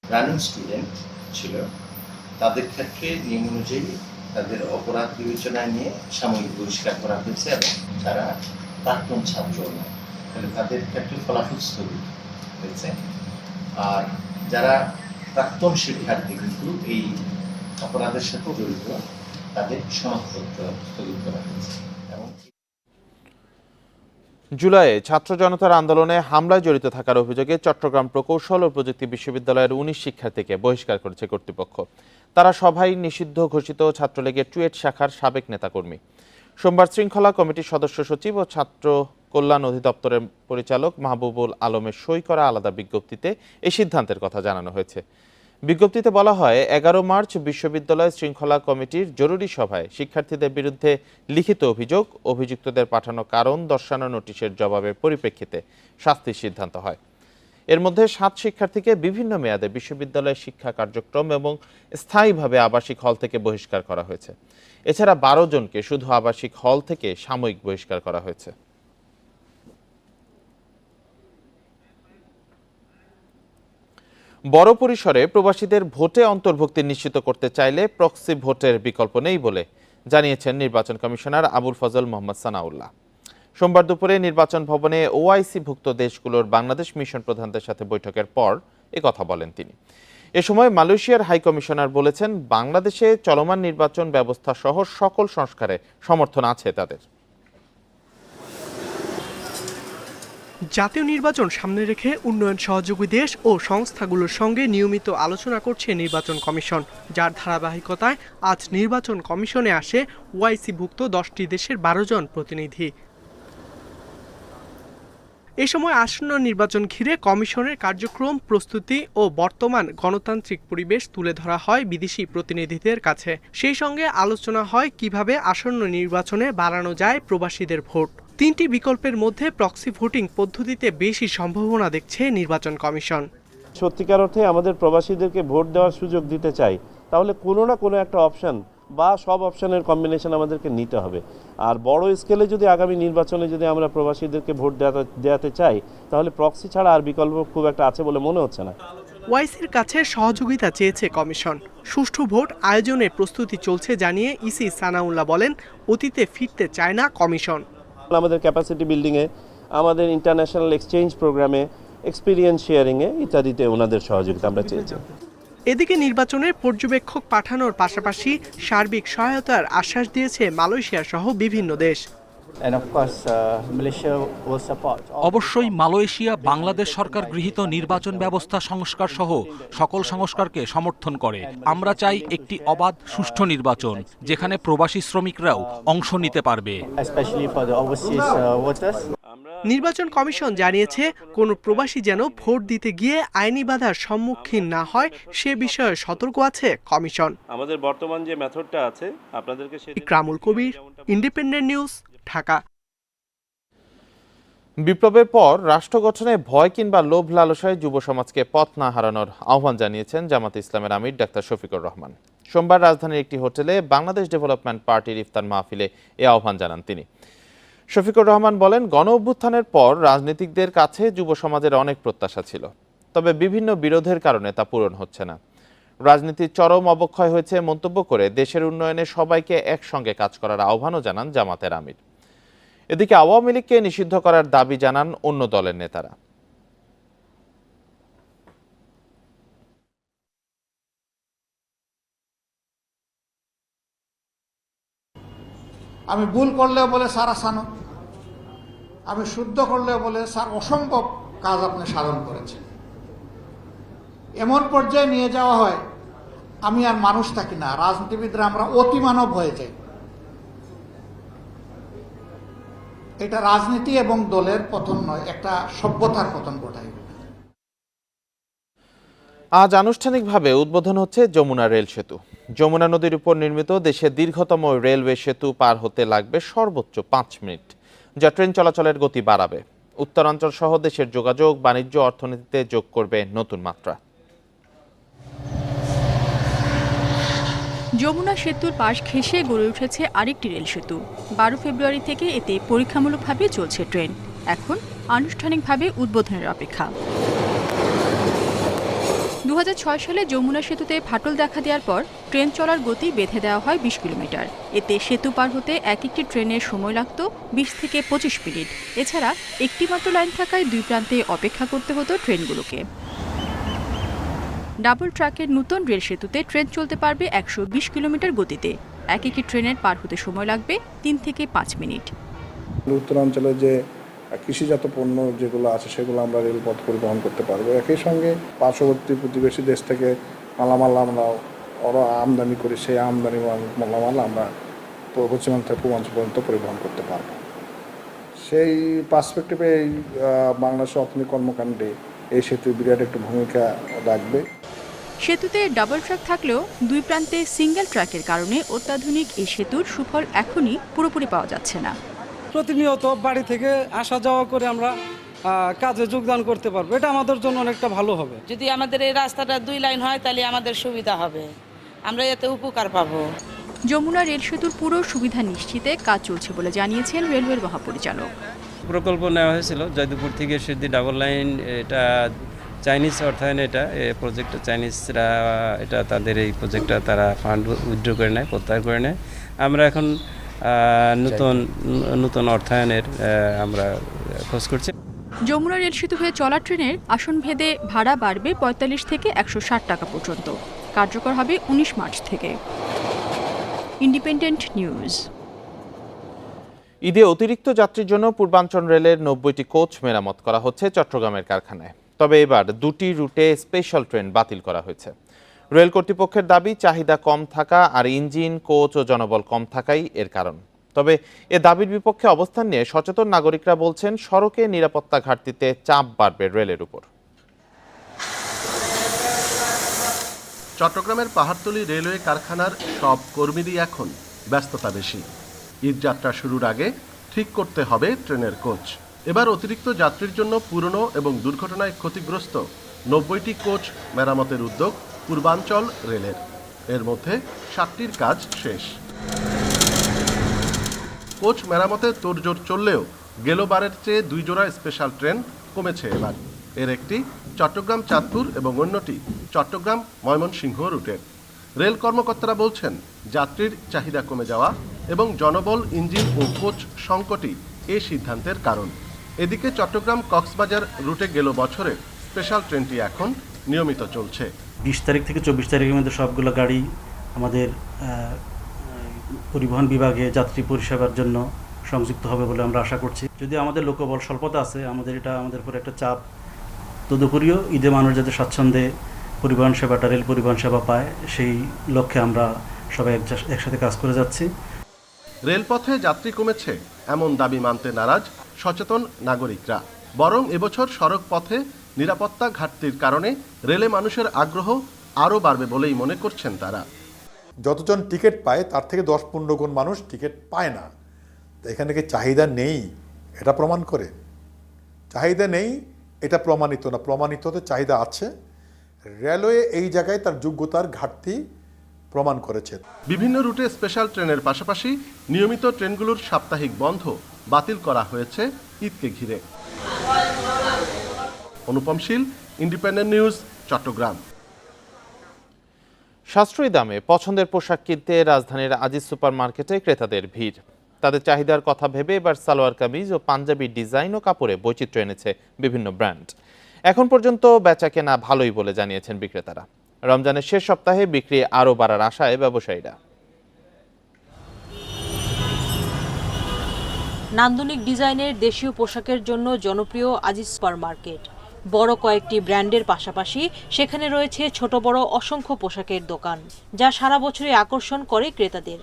S10: রানিং স্টুডেন্ট ছিল, তাদের ক্ষেত্রে নিয়ম অনুযায়ী তাদের অপরাধ বিবেচনায় নিয়ে সাময়িক বহিষ্কার করা হয়েছে এবং যারা প্রাক্তন ছাত্র নয়, তাহলে তাদের ক্ষেত্রে ফলাফল স্থগিত হয়েছে। আর যারা প্রাক্তন শিক্ষার্থী কিন্তু এই অপরাধের সাথে জড়িত, তাদের শনাক্তপত্র স্থগিত করা হয়েছে।
S1: জুলাইয়ে ছাত্র জনতার আন্দোলনে হামলায় জড়িত থাকার অভিযোগে চট্টগ্রাম প্রকৌশল ও প্রযুক্তি বিশ্ববিদ্যালয়ের 19 শিক্ষার্থীকে বহিষ্কার করেছে কর্তৃপক্ষ। তারা সবাই নিষিদ্ধ ঘোষিত ছাত্রলীগের চুয়েট শাখার সাবেক নেতাকর্মী। সোমবার শৃঙ্খলা কমিটির সদস্য সচিব ও ছাত্র কল্যাণ অধিদপ্তরের পরিচালক মাহবুবুল আলমের সই করা আলাদা বিজ্ঞপ্তিতে এই সিদ্ধান্তের কথা জানানো হয়েছে। বিজ্ঞপ্তিতে বলা হয়, 11 মার্চ বিশ্ববিদ্যালয় শৃঙ্খলা কমিটির জরুরি সভায় শিক্ষার্থীদের বিরুদ্ধে লিখিত অভিযোগ, অভিযুক্তদের পাঠানো কারণ দর্শানো নোটিশের জবাবের পরিপ্রেক্ষিতে শাস্তির সিদ্ধান্ত হয়। এর মধ্যে 7 শিক্ষার্থীকে বিভিন্ন মেয়াদে বিশ্ববিদ্যালয়ের শিক্ষা কার্যক্রম এবং স্থায়ীভাবে আবাসিক হল থেকে বহিষ্কার করা হয়েছে। এছাড়া 12 জনকে শুধু আবাসিক হল থেকে সাময়িক বহিষ্কার করা হয়েছে। বড় পরিসরে প্রবাসীদের ভোটে অন্তর্ভুক্তি নিশ্চিত করতে চাইলে প্রক্সি ভোটের বিকল্প নেই বলে জানিয়েছেন নির্বাচন কমিশনার আবুল ফজল মোহাম্মদ সানাউল্লাহ। সোমবার দুপুরে নির্বাচন ভবনে ওআইসি-ভুক্ত দেশগুলোর বাংলাদেশ মিশন প্রধানদের সাথে বৈঠকের পর কথা বলেন তিনি। এ সময় মালয়েশিয়ার হাই কমিশনার বলেছেন, বাংলাদেশে চলমান নির্বাচন ব্যবস্থা সহ সকল সংস্কারে সমর্থন আছে তাদের।
S8: জাতীয় নির্বাচন সামনে রেখে উন্নয়ন সহযোগী দেশ ও সংস্থাগুলোর সঙ্গে নিয়মিত আলোচনা করছে নির্বাচন কমিশন, যার ধারাবাহিকতায় আজ নির্বাচন কমিশনে আসে ওআইসি-ভুক্ত 10টি দেশের 12 জন প্রতিনিধি। এ সময় আসন্ন নির্বাচন ঘিরে কমিশনের কার্যক্রম, প্রস্তুতি ও বর্তমান গণতান্ত্রিক পরিবেশ তুলে ধরা হয় বিদেশি প্রতিনিধিদের কাছে। সেই সঙ্গে আলোচনা হয় কিভাবে আসন্ন নির্বাচনে বাড়ানো যায় প্রবাসীদের ভোট। 3টি বিকল্পের মধ্যে প্রক্সি ভোটিং পদ্ধতিতে বেশি সম্ভাবনা দেখছে নির্বাচন কমিশন।
S20: সত্যিকার অর্থে আমাদের প্রবাসীদেরকে ভোট দেওয়ার সুযোগ দিতে চাই, তাহলে কোনো না কোনো একটা অপশন বা সব অপশনের কম্বিনেশন আমাদেরকে নিতে হবে। আর বড় স্কেলে যদি আগামী নির্বাচনে যদি আমরা প্রবাসীদেরকে ভোট দেওয়াতে চাই, তাহলে প্রক্সি ছাড়া আর বিকল্প খুব একটা আছে বলে মনে হচ্ছে না।
S8: ওআইসির কাছে সহযোগিতা চেয়েছে কমিশন। সুষ্ঠু ভোট আয়োজনের প্রস্তুতি চলছে জানিয়ে ইসি সানাউল্লাহ বলেন, অতীতে ফিরতে চায় না কমিশন।
S20: আমাদের ক্যাপাসিটি বিল্ডিংয়ে, আমাদের ইন্টারন্যাশনাল এক্সচেঞ্জ প্রোগ্রামে, এক্সপিরিয়েন্স শেয়ারিংয়ে ইত্যাদিতে ওনাদের সহযোগিতা আমরা চেয়েছি।
S8: এদিকে নির্বাচনের পর্যবেক্ষক পাঠানোর পাশাপাশি সার্বিক সহায়তার আশ্বাস দিয়েছে মালয়েশিয়া সহ বিভিন্ন দেশ।
S3: অবশ্যই মালয়েশিয়া বাংলাদেশ সরকার গৃহীত নির্বাচন ব্যবস্থা সংস্কার সহ সকল সংস্কারকে সমর্থন করে। আমরা চাই একটি অবাধ, সুষ্ঠু নির্বাচন, যেখানে প্রবাসী শ্রমিকরাও অংশ নিতে পারবে।
S8: নির্বাচন কমিশন জানিয়েছে, কোনো প্রবাসী যেন ভোট দিতে গিয়ে আইনি বাধার সম্মুখীন না হয় সে বিষয়ে সতর্ক আছে কমিশন।
S20: আমাদের বর্তমান যে মেথডটা আছে আপনাদেরকে
S8: ইকরামুল কবির, ইন্ডিপেন্ডেন্ট নিউজ, ঢাকা।
S1: বিপ্লবের পর রাষ্ট্র গঠনে ভয় কিংবা লোভ লালসায় যুব সমাজকে পথ না হারানোর আহ্বান জানিয়েছেন জামাতে ইসলামের আমির ডাক্তার শফিকুর রহমান। সোমবার রাজধানীর একটি হোটেলে বাংলাদেশ ডেভেলপমেন্ট পার্টির ইফতার মাহফিলে এ আহ্বান জানান তিনি। শফিকুর রহমান বলেন, গণ অভ্যুত্থানের পর রাজনীতিকদের কাছে যুব সমাজের অনেক প্রত্যাশা ছিল, তবে বিভিন্ন বিরোধের কারণে তা পূরণ হচ্ছে না। রাজনীতির চরম অবক্ষয় হয়েছে মন্তব্য করে দেশের উন্নয়নে সবাইকে একসঙ্গে কাজ করার আহ্বানও জানান জামাতের আমির। এদিকে আওয়ামী লীগকে নিষিদ্ধ করার দাবি জানান অন্য দলের নেতারা।
S18: আমি ভুল করলেও বলে স্যার আসানো, আমি শুদ্ধ করলেও বলে স্যার অসম্ভব কাজ আপনি সাধন করেছেন। এমন পর্যায়ে নিয়ে যাওয়া হয়, আমি আর মানুষ থাকি না, রাজনীতিবিদরা আমরা অতিমানব হয়ে যাই। এটা রাজনীতি এবং দলের পতন নয়, একটা সভ্যতার পতন ঘটায়।
S1: আজ আনুষ্ঠানিকভাবে উদ্বোধন হচ্ছে যমুনা রেল সেতু। যমুনা নদীর উপর নির্মিত দেশের দীর্ঘতম রেলওয়ে সেতু পার হতে লাগবে সর্বোচ্চ 5 মিনিট, যা ট্রেন চলাচলের গতি বাড়াবে। উত্তরাঞ্চল সহ দেশের যোগাযোগ, বাণিজ্য, অর্থনীতিতে যোগ করবে নতুন মাত্রা।
S21: যমুনা সেতুর পাশ ঘেঁষে গড়ে উঠেছে আরেকটি রেল সেতু। 12 ফেব্রুয়ারি থেকে এতে পরীক্ষামূলকভাবে চলছে ট্রেন। এখন আনুষ্ঠানিকভাবে উদ্বোধনের অপেক্ষা। 2006 সালে যমুনা সেতুতে ফাটল দেখা দেওয়ার পর ট্রেন চলার গতি বেঁধে দেওয়া হয় 20 কিলোমিটার। এতে সেতু পার হতে এক একটি ট্রেনের সময় লাগত 20 থেকে 25 মিনিট। এছাড়া একটি মাত্র লাইন থাকায় দুই প্রান্তে অপেক্ষা করতে হতো ট্রেনগুলোকে। ডাবল ট্র্যাকের নতুন রেল সেতুতে ট্রেন চলতে পারবে 120 কিলোমিটার গতিতে। এক একটি ট্রেনের পার হতে সময় লাগবে 3 থেকে 5 মিনিট।
S22: উত্তরাঞ্চলে যে কৃষিজাত পণ্য যেগুলো আছে সেগুলো আমরা রেলপথ পরিবহন করতে পারবো। একই সঙ্গে পার্শ্ববর্তী প্রতিবেশী দেশ থেকে মালামাল আমরা ওরা আমদানি করি, সেই আমদানি মালামাল আমরা পশ্চিমাঞ্চল থেকে পূর্বাঞ্চল পর্যন্ত পরিবহন করতে পারবো। সেই পার্সপেক্টিভে এই বাংলাদেশ অর্থনৈতিক কর্মকাণ্ডে এই সেতু বিরাট একটু ভূমিকা রাখবে।
S21: সেতুতে ডাবল ট্র্যাক থাকলেও দুই প্রান্তে সিঙ্গেল ট্র্যাকের কারণে অত্যাধুনিক এই সেতুর সুফল এখনই পুরোপুরি পাওয়া যাচ্ছে না।
S23: প্রতিনিয়ত বাড়ি থেকে আসা যাওয়া করে আমরা
S4: কাজে যোগদান করতে পারবো, এটা আমাদের জন্য অনেকটা ভালো হবে।
S5: যদি আমাদের এই রাস্তাটা 2 লাইন হয় তাহলে আমাদের সুবিধা হবে, আমরা এতে উপকার পাবো।
S21: যমুনা রেল সেতুর পুরো সুবিধা নিশ্চিতে কাজ চলছে বলে জানিয়েছেন রেলওয়ের মহাপরিচালক।
S23: প্রকল্প নেওয়া হয়েছিল জয়দেবপুর থেকে সিদ্ধি ডাবল লাইন, এটা চাইনিজ অর্থায়নে, এটা প্রজেক্টটা চাইনিজরা এটা তাদের এই প্রজেক্টটা তারা ফান্ড উইথড্র করে নেয়, প্রত্যাহার করে নেয়। আমরা এখন নতুন অর্থায়নের আমরা খোঁজ করছি।
S21: যমুনা রেল সেতু হয়ে চলা ট্রেনের আসন ভেদে ভাড়া বাড়বে ৪৫ থেকে ১৬০ টাকা পর্যন্ত। কার্যকর হবে ১৯ মার্চ থেকে। Independent news.
S1: ঈদে অতিরিক্ত যাত্রীর জন্য পূর্বাঞ্চল রেলের ৯০টি কোচ মেরামত করা হচ্ছে চট্টগ্রামের কারখানায়। তবে এবার 2টি রুটে স্পেশাল ট্রেন বাতিল করা হয়েছে। রেল কর্তৃপক্ষের দাবি চাহিদা কম থাকা আর ইঞ্জিন, কোচ ও জনবল কম থাকাই এর কারণ। তবে এ দাবির বিপক্ষে অবস্থান নিয়ে সচেতন নাগরিকরা বলছেন সড়কে নিরাপত্তা ঘাটতিতে চাপ বাড়বে রেলের উপর।
S24: চট্টগ্রামের পাহাড়তলী রেলওয়ে কারখানার সব কর্মীরই এখন ব্যস্ততা বেশি। ঈদযাত্রা শুরুর আগে ঠিক করতে হবে ট্রেনের কোচ। এবার অতিরিক্ত যাত্রীর জন্য পুরনো এবং দুর্ঘটনায় ক্ষতিগ্রস্ত ৯০টি কোচ মেরামতের উদ্যোগ পূর্বাঞ্চল রেলের। এর মধ্যে 7টির কাজ শেষ। কোচ মেরামতের তোড়জোড় চললেও গেলবারের চেয়ে 2 জোড়া স্পেশাল ট্রেন কমেছে এবার। এর একটি চট্টগ্রাম চাঁদপুর এবং অন্যটি চট্টগ্রাম ময়মনসিংহ রুটের। রেল কর্মকর্তারা বলছেন যাত্রীর চাহিদা কমে যাওয়া এবং জনবল, ইঞ্জিন ও কোচ সংকটই এই সিদ্ধান্তের কারণ। এদিকে চট্টগ্রাম কক্সবাজার রুটে গেল বছরে স্পেশাল ট্রেনটি এখন নিয়মিত চলছে।
S25: 20 তারিখ থেকে 24 তারিখের মধ্যে সবগুলো গাড়ি আমাদের পরিবহন বিভাগে যাত্রী পরিষেবার জন্য সংযুক্ত হবে বলে আমরা আশা করছি। যদি আমাদের লোকবল স্বল্পতা আছে, আমাদের উপর একটা চাপ। তদুপরিও ঈদে মানুষ যাতে স্বাচ্ছন্দ্যে পরিবহন সেবাটা, রেল পরিবহন সেবা পায়, সেই লক্ষ্যে আমরা সবাই একসাথে কাজ করে যাচ্ছি।
S24: রেলপথে যাত্রী কমেছে এমন দাবি মানতে নারাজ সচেতন নাগরিকরা। বরং এবছর সড়ক পথে নিরাপত্তা ঘাটতির কারণে রেলে মানুষের আগ্রহ আরও বাড়বে বলেই মনে করছেন তারা।
S26: যতজন টিকিট পায় তার থেকে 10-15 গুণ মানুষ টিকিট পায় না। তো এখানে কি চাহিদা নেই এটা প্রমাণ করে? চাহিদা নেই এটা প্রমাণিত না, প্রমাণিত তো চাহিদা আছে। রেলওয়ে এই জায়গায় তার যোগ্যতার ঘাটতি প্রমাণ করেছে।
S24: বিভিন্ন রুটে স্পেশাল ট্রেনের পাশাপাশি নিয়মিত ট্রেনগুলোর সাপ্তাহিক বন্ধ বাতিল করা হয়েছে ঈদকে ঘিরে। অনুপম শীল, ইন্ডিপেন্ডেন্ট নিউজ, চট্টগ্রাম।
S1: সাশ্রয়ী দামে পছন্দের পোশাক কিনতে রাজধানীর আজিজ সুপার মার্কেটে ক্রেতাদের ভিড়। তাদের চাহিদার কথা ভেবে এবার সালোয়ার কামিজ ও পাঞ্জাবি ডিজাইন ও কাপড়ে বৈচিত্র্য এনেছে বিভিন্ন ব্র্যান্ড। এখন পর্যন্ত বেচা কেনা ভালোই বলে জানিয়েছেন বিক্রেতারা। রমজানের শেষ সপ্তাহে বিক্রি আরও বাড়ার আশায় ব্যবসায়ীরা।
S27: নান্দনিক ডিজাইনের দেশীয় পোশাকের জন্য জনপ্রিয় আজিজ সুপার মার্কেট। বড় কয়েকটি ব্র্যান্ডের পাশাপাশি সেখানে রয়েছে ছোট বড় অসংখ্য পোশাকের দোকান, যা সারা বছরই আকর্ষণ করে ক্রেতাদের।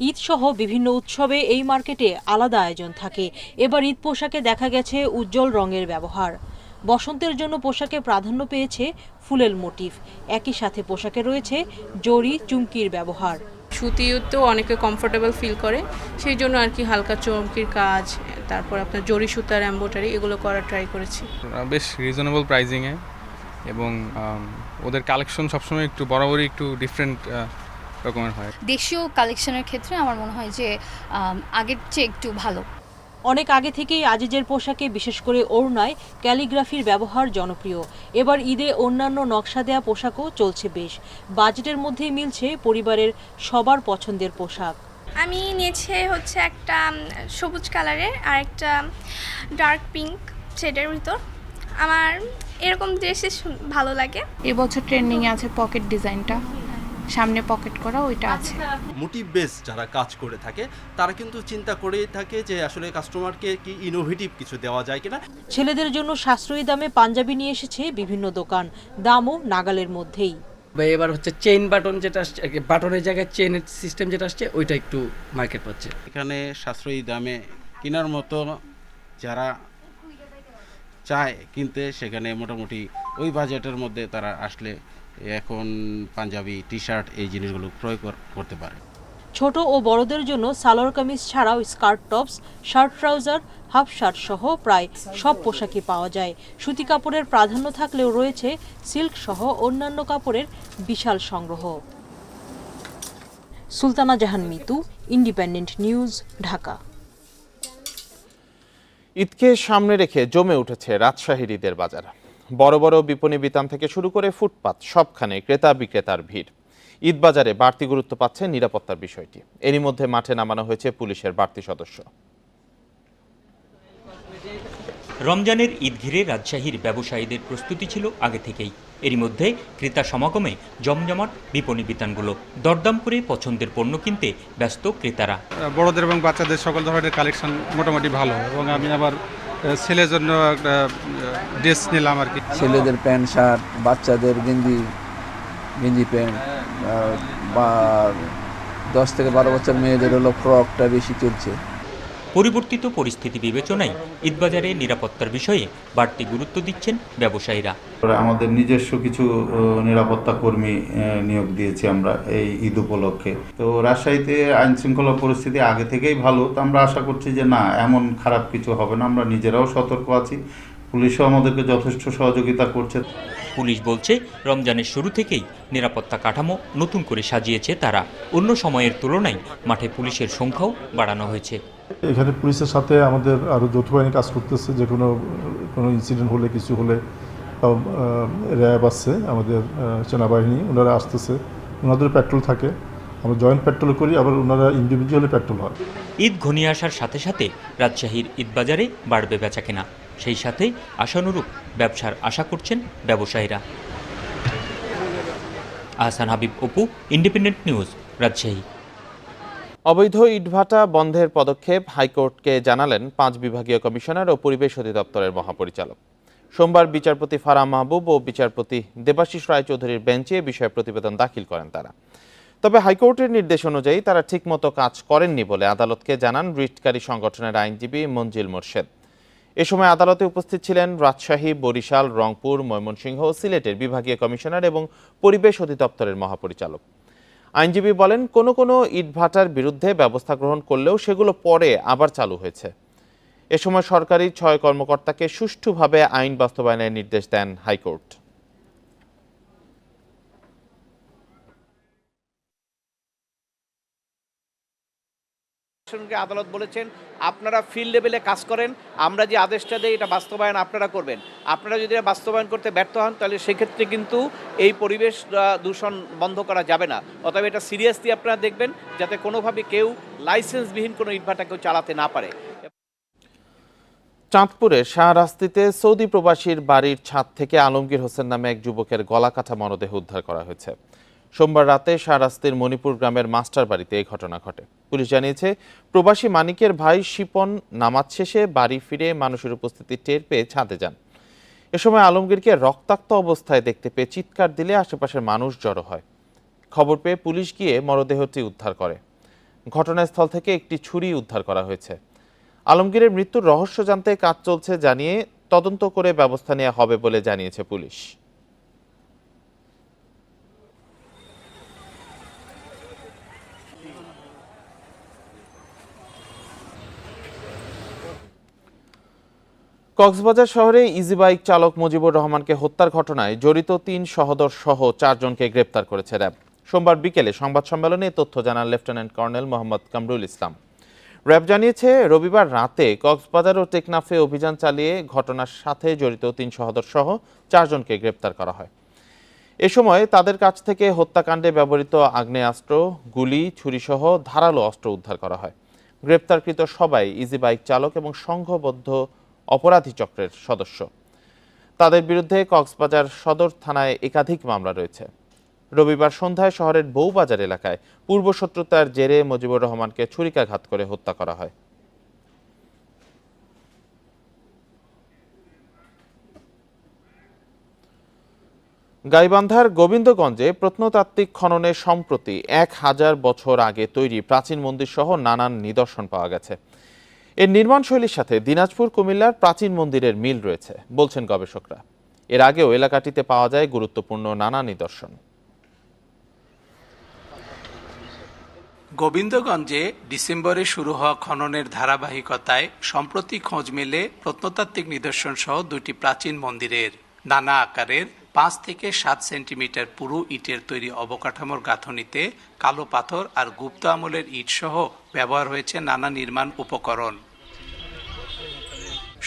S27: ঈদ সহ বিভিন্ন উৎসবে এই মার্কেটে আলাদা আয়োজন থাকে। এবার ঈদ পোশাকে দেখা গেছে উজ্জ্বল রঙের ব্যবহার। বসন্তের জন্য পোশাকে প্রাধান্য পেয়েছে ফুলেল মোটিফ। একই সাথে পোশাকে রয়েছে জরি, চুমকির ব্যবহার।
S28: সুতিতেও অনেকে কমফোর্টেবল ফিল করে, সেই জন্য আর কি হালকা চমকির কাজ, তারপর আপনার জরি সুতার এমব্রয়ডারি এগুলো করার ট্রাই করেছি।
S29: বেশ রিজনেবল প্রাইজিংয়ে, এবং ওদের কালেকশন সবসময় একটু বরাবরই একটু ডিফারেন্ট রকমের হয়।
S30: দেশীয় কালেকশনের ক্ষেত্রে আমার মনে হয় যে আগের চেয়ে একটু ভালো।
S27: অনেক আগে থেকেই আজিজের পোশাকে, বিশেষ করে ওড়নায় ক্যালিগ্রাফির ব্যবহার জনপ্রিয়। এবার ঈদে অন্যান্য নকশা দেয়া পোশাকও চলছে বেশ। বাজেটের মধ্যেই মিলছে পরিবারের সবার পছন্দের পোশাক।
S31: আমি নিয়েছি হচ্ছে একটা সবুজ কালারের আর একটা ডার্ক পিঙ্ক শেডের ভিতর। আমার এরকম ড্রেসে ভালো লাগে।
S30: এবছর ট্রেন্ডিংয়ে আছে পকেট ডিজাইনটা, সামনে পকেট করা, ওইটা আছে।
S32: মোটিভ বেস যারা কাজ করে থাকে তারা কিন্তু চিন্তা করেই থাকে যে আসলে কাস্টমারকে কি ইনোভেটিভ কিছু দেওয়া যায় কিনা।
S27: ছেলেদের জন্য সাশ্রয়ী দামে পাঞ্জাবি নিয়ে এসেছে বিভিন্ন দোকান, দামও নাগালের মধ্যেই।
S33: এবার হচ্ছে চেইন বাটন যেটা আসছে, বাটনের জায়গায় চেইনের সিস্টেম যেটা আসছে, ওইটা একটু মার্কেট পাচ্ছে।
S32: এখানে সাশ্রয়ী দামে কেনার মতো যারা চায় কিনতে, সেখানে মোটামুটি ওই বাজেটের মধ্যে তারা আসলে এখন পাঞ্জাবি, টি শার্ট এই জিনিসগুলো ক্রয় করতে পারে।
S27: ছোট ও বড়দের জন্য সালোয়ার কামিজ ছাড়াও skirt tops, shirt trouser, half shirt সহ প্রায় সব পোশাকই পাওয়া যায়। সুতি কাপড়ের প্রাধান্য থাকলেও রয়েছে সিল্ক সহ অন্যান্য কাপড়ের বিশাল সংগ্রহ। সুলতানা জাহান মিতু, ইন্ডিপেন্ডেন্ট নিউজ, ঢাকা।
S1: ঈদকে সামনে রেখে জমে উঠেছে রাজশাহীর ঈদের বাজার। বড় বড় বিপণী বিতান থেকে শুরু করে ফুটপাত সবখানে ক্রেতা বিক্রেতার ভিড়। ঈদ বাজারে বাড়তি গুরুত্ব পাচ্ছে নিরাপত্তার বিষয়টি। এরই মধ্যে মাঠে নামানো হয়েছে পুলিশের বাড়তি সদস্য।
S2: রমজানের ঈদ ঘিরে রাজশাহীর ব্যবসায়ীদের প্রস্তুতি ছিল আগে থেকেই। এরই মধ্যে ক্রেতা সমাগমে জমজমাট বিপণী বিতানগুলো। দরদাম করে পছন্দের পণ্য কিনতে ব্যস্ত ক্রেতারা।
S6: বড়দের এবং বাচ্চাদের সকল ধরনের কালেকশন মোটামুটি ভালো, এবং আমি আবার ছেলের জন্য একটা ড্রেস নিলাম আর কি।
S7: ছেলেদের প্যান্ট শার্ট, বাচ্চাদের গেঞ্জি প্যান্ট, বা 10 থেকে 12 বছর মেয়েদের হলো ফ্রকটা বেশি চলছে।
S2: পরিবর্তিত পরিস্থিতি বিবেচনায় ঈদবাজারে নিরাপত্তার বিষয়ে বাড়তি গুরুত্ব দিচ্ছেন ব্যবসায়ীরা।
S9: আমাদের নিজস্ব কিছু নিরাপত্তা কর্মী নিয়োগ দিয়েছি আমরা এই ঈদ উপলক্ষে। তো রাজশাহীতে আইন শৃঙ্খলা পরিস্থিতি আগে থেকেই ভালো, তো আমরা আশা করছি যে না, এমন খারাপ কিছু হবে না। আমরা নিজেরাও সতর্ক আছি, পুলিশও আমাদেরকে যথেষ্ট সহযোগিতা করছে।
S2: পুলিশ বলছে রমজানের শুরু থেকেই নিরাপত্তা কাঠামো নতুন করে সাজিয়েছে তারা। অন্য সময়ের তুলনায় মাঠে পুলিশের সংখ্যাও বাড়ানো হয়েছে।
S10: এখানে পুলিশের সাথে আমাদের আরও যৌথ বাহিনী কাজ করতেছে। যে কোনো ইনসিডেন্ট হলে, কিছু হলে র্যাব আসছে, আমাদের সেনাবাহিনী, ওনারা আসতেছে, ওনাদের পেট্রোল থাকে, আমরা জয়েন্ট পেট্রোল করি, আবার ওনারা ইন্ডিভিজুয়ালি পেট্রোল হয়।
S2: ঈদ ঘনিয়ে আসার সাথে সাথে রাজশাহীর ঈদবাজারে বাড়বে বেচাকেনা। সেই সাথে আশানুরূপ ব্যবসার আশা করছেন ব্যবসায়ীরা। Ahsan Habib, Apu, independent news, Rajshahi.
S1: অবৈধ ইটভাটা বন্ধের পদক্ষেপ হাইকোর্টকে জানালেন 5 বিভাগীয় কমিশনার ও পরিবেশ অধিদপ্তরের মহাপরিচালক। সোমবার বিচারপতি ফারাহ মাহবুব ও বিচারপতি দেবাশিস রায়চৌধুরীর বেঞ্চে বিষয়ে প্রতিবেদন দাখিল করেন তারা। তবে হাইকোর্টের নির্দেশ অনুযায়ী তারা ঠিকমতো কাজ করেননি বলে আদালতকে জানান রিটকারী সংগঠনের আইনজীবী মঞ্জিল মোর্শেদ। এ সময় আদালতে উপস্থিত ছিলেন রাজশাহী, বরিশাল, রংপুর, ময়মনসিংহ ও সিলেটের বিভাগীয় কমিশনার এবং পরিবেশ অধিদপ্তরের মহাপরিচালক। আইনজীবী বলেন, কোনো কোনো ইটভাটার বিরুদ্ধে ব্যবস্থা গ্রহণ করলেও সেগুলো পরে আবার চালু হয়েছে। এ সময় সরকারি 6 কর্মকর্তাকে সুষ্ঠুভাবে আইন বাস্তবায়নের নির্দেশ দেন হাইকোর্ট।
S11: আদালত বলেছেন, আপনারা ফিল্ড লেভেলে কাজ করেন, আমরা যে আদেশটা দেই এটা বাস্তবায়ন আপনারা করবেন। আপনারা যদি বাস্তবায়ন করতে ব্যর্থ হন তাহলে সেক্ষেত্রে কিন্তু এই পরিবেশ দূষণ বন্ধ করা যাবে না। অতএব এটা সিরিয়াসলি আপনারা দেখবেন, যাতে কোনোভাবে কেউ লাইসেন্সবিহীন কোনো ইটভাটা কেউ চালাতে না পারে।
S1: চাঁদপুরের শাহরাস্তিতে সৌদি প্রবাসীর বাড়ির ছাদ থেকে আলমগীর হোসেন নামে এক যুবকের গলা কাটা মরদেহ উদ্ধার করা হয়েছে। সোমবার রাতে শাহরাস্তির মণিপুর গ্রামের মাস্টার বাড়িতে এই ঘটনা ঘটে। পুলিশ জানিয়েছে, প্রবাসী মানিকের ভাই শিপন নামাজ শেষে বাড়ি ফিরে মানুষের উপস্থিতি টের পেয়ে ছাদে যান। এ সময় আলমগীরকে রক্তাক্ত অবস্থায় দেখতে পেয়ে চিৎকার দিলে আশেপাশের মানুষ জড়ো হয়। খবর পেয়ে পুলিশ গিয়ে মরদেহটি উদ্ধার করে। ঘটনাস্থল থেকে একটি ছুরি উদ্ধার করা হয়েছে। আলমগীরের মৃত্যুর রহস্য জানতে কাজ চলছে জানিয়ে তদন্ত করে ব্যবস্থা নেওয়া হবে বলে জানিয়েছে পুলিশ। কক্সবাজার শহরে ইজি বাইক চালক মুজিবুর রহমানকে হত্যার ঘটনায় জড়িত 3 সহোদর সহ 4 জনকে গ্রেপ্তার করেছে র্যাব। সোমবার বিকেলে সংবাদ সম্মেলনে তথ্য জানান lieutenant colonel Mohammad Kamrul Islam. RAB জানিয়েছে, রবিবার রাতে কক্সবাজার ও টেকনাফে অভিযান চালিয়ে ঘটনার সাথে জড়িত 3 সহোদর সহ 4 জনকে গ্রেপ্তার করা হয়। এ সময় তাদের কাছ থেকে হত্যাকাণ্ডে ব্যবহৃত আগ্নেয়াস্ত্র, গুলি, ছুরিসহ ধারালো অস্ত্র উদ্ধার করা হয়। গ্রেপ্তারকৃত সবাই ইজি বাইক চালক এবং সংঘবদ্ধ অপরাধী চক্রের সদস্য। তাদের বিরুদ্ধে কক্সবাজার সদর থানায় একাধিক মামলা রয়েছে। রবিবার সন্ধ্যায় শহরের বউবাজার এলাকায় পূর্বশত্রুতার জেরে মুজিবুর রহমানকে ছুরিকাঘাত করে হত্যা করা হয়। গাইবান্ধার গোবিন্দগঞ্জে প্রত্নতাত্ত্বিক খননে সম্প্রতি 1000 বছর আগে তৈরি প্রাচীন মন্দির সহ নানান নিদর্শন পাওয়া গেছে। এর নির্মাণ শৈলীর সাথে দিনাজপুর, কুমিল্লার প্রাচীন মন্দিরের মিল রয়েছে বলছেন গবেষকরা। এর আগেও এলাকাটিতে পাওয়া যায় গুরুত্বপূর্ণ নানা নিদর্শন।
S3: গোবিন্দগঞ্জে ডিসেম্বরে শুরু হওয়া খননের ধারাবাহিকতায় সম্প্রতি খোঁজ মেলে প্রত্নতাত্ত্বিক নিদর্শন সহ 2টি প্রাচীন মন্দিরের। নানা আকারের 5 থেকে 7 সেন্টিমিটার পুরু ইটের তৈরি অবকাঠামোর গাঁথনিতে কালো পাথর আর গুপ্ত আমলের ইট সহ ব্যবহার হয়েছে নানা নির্মাণ উপকরণ।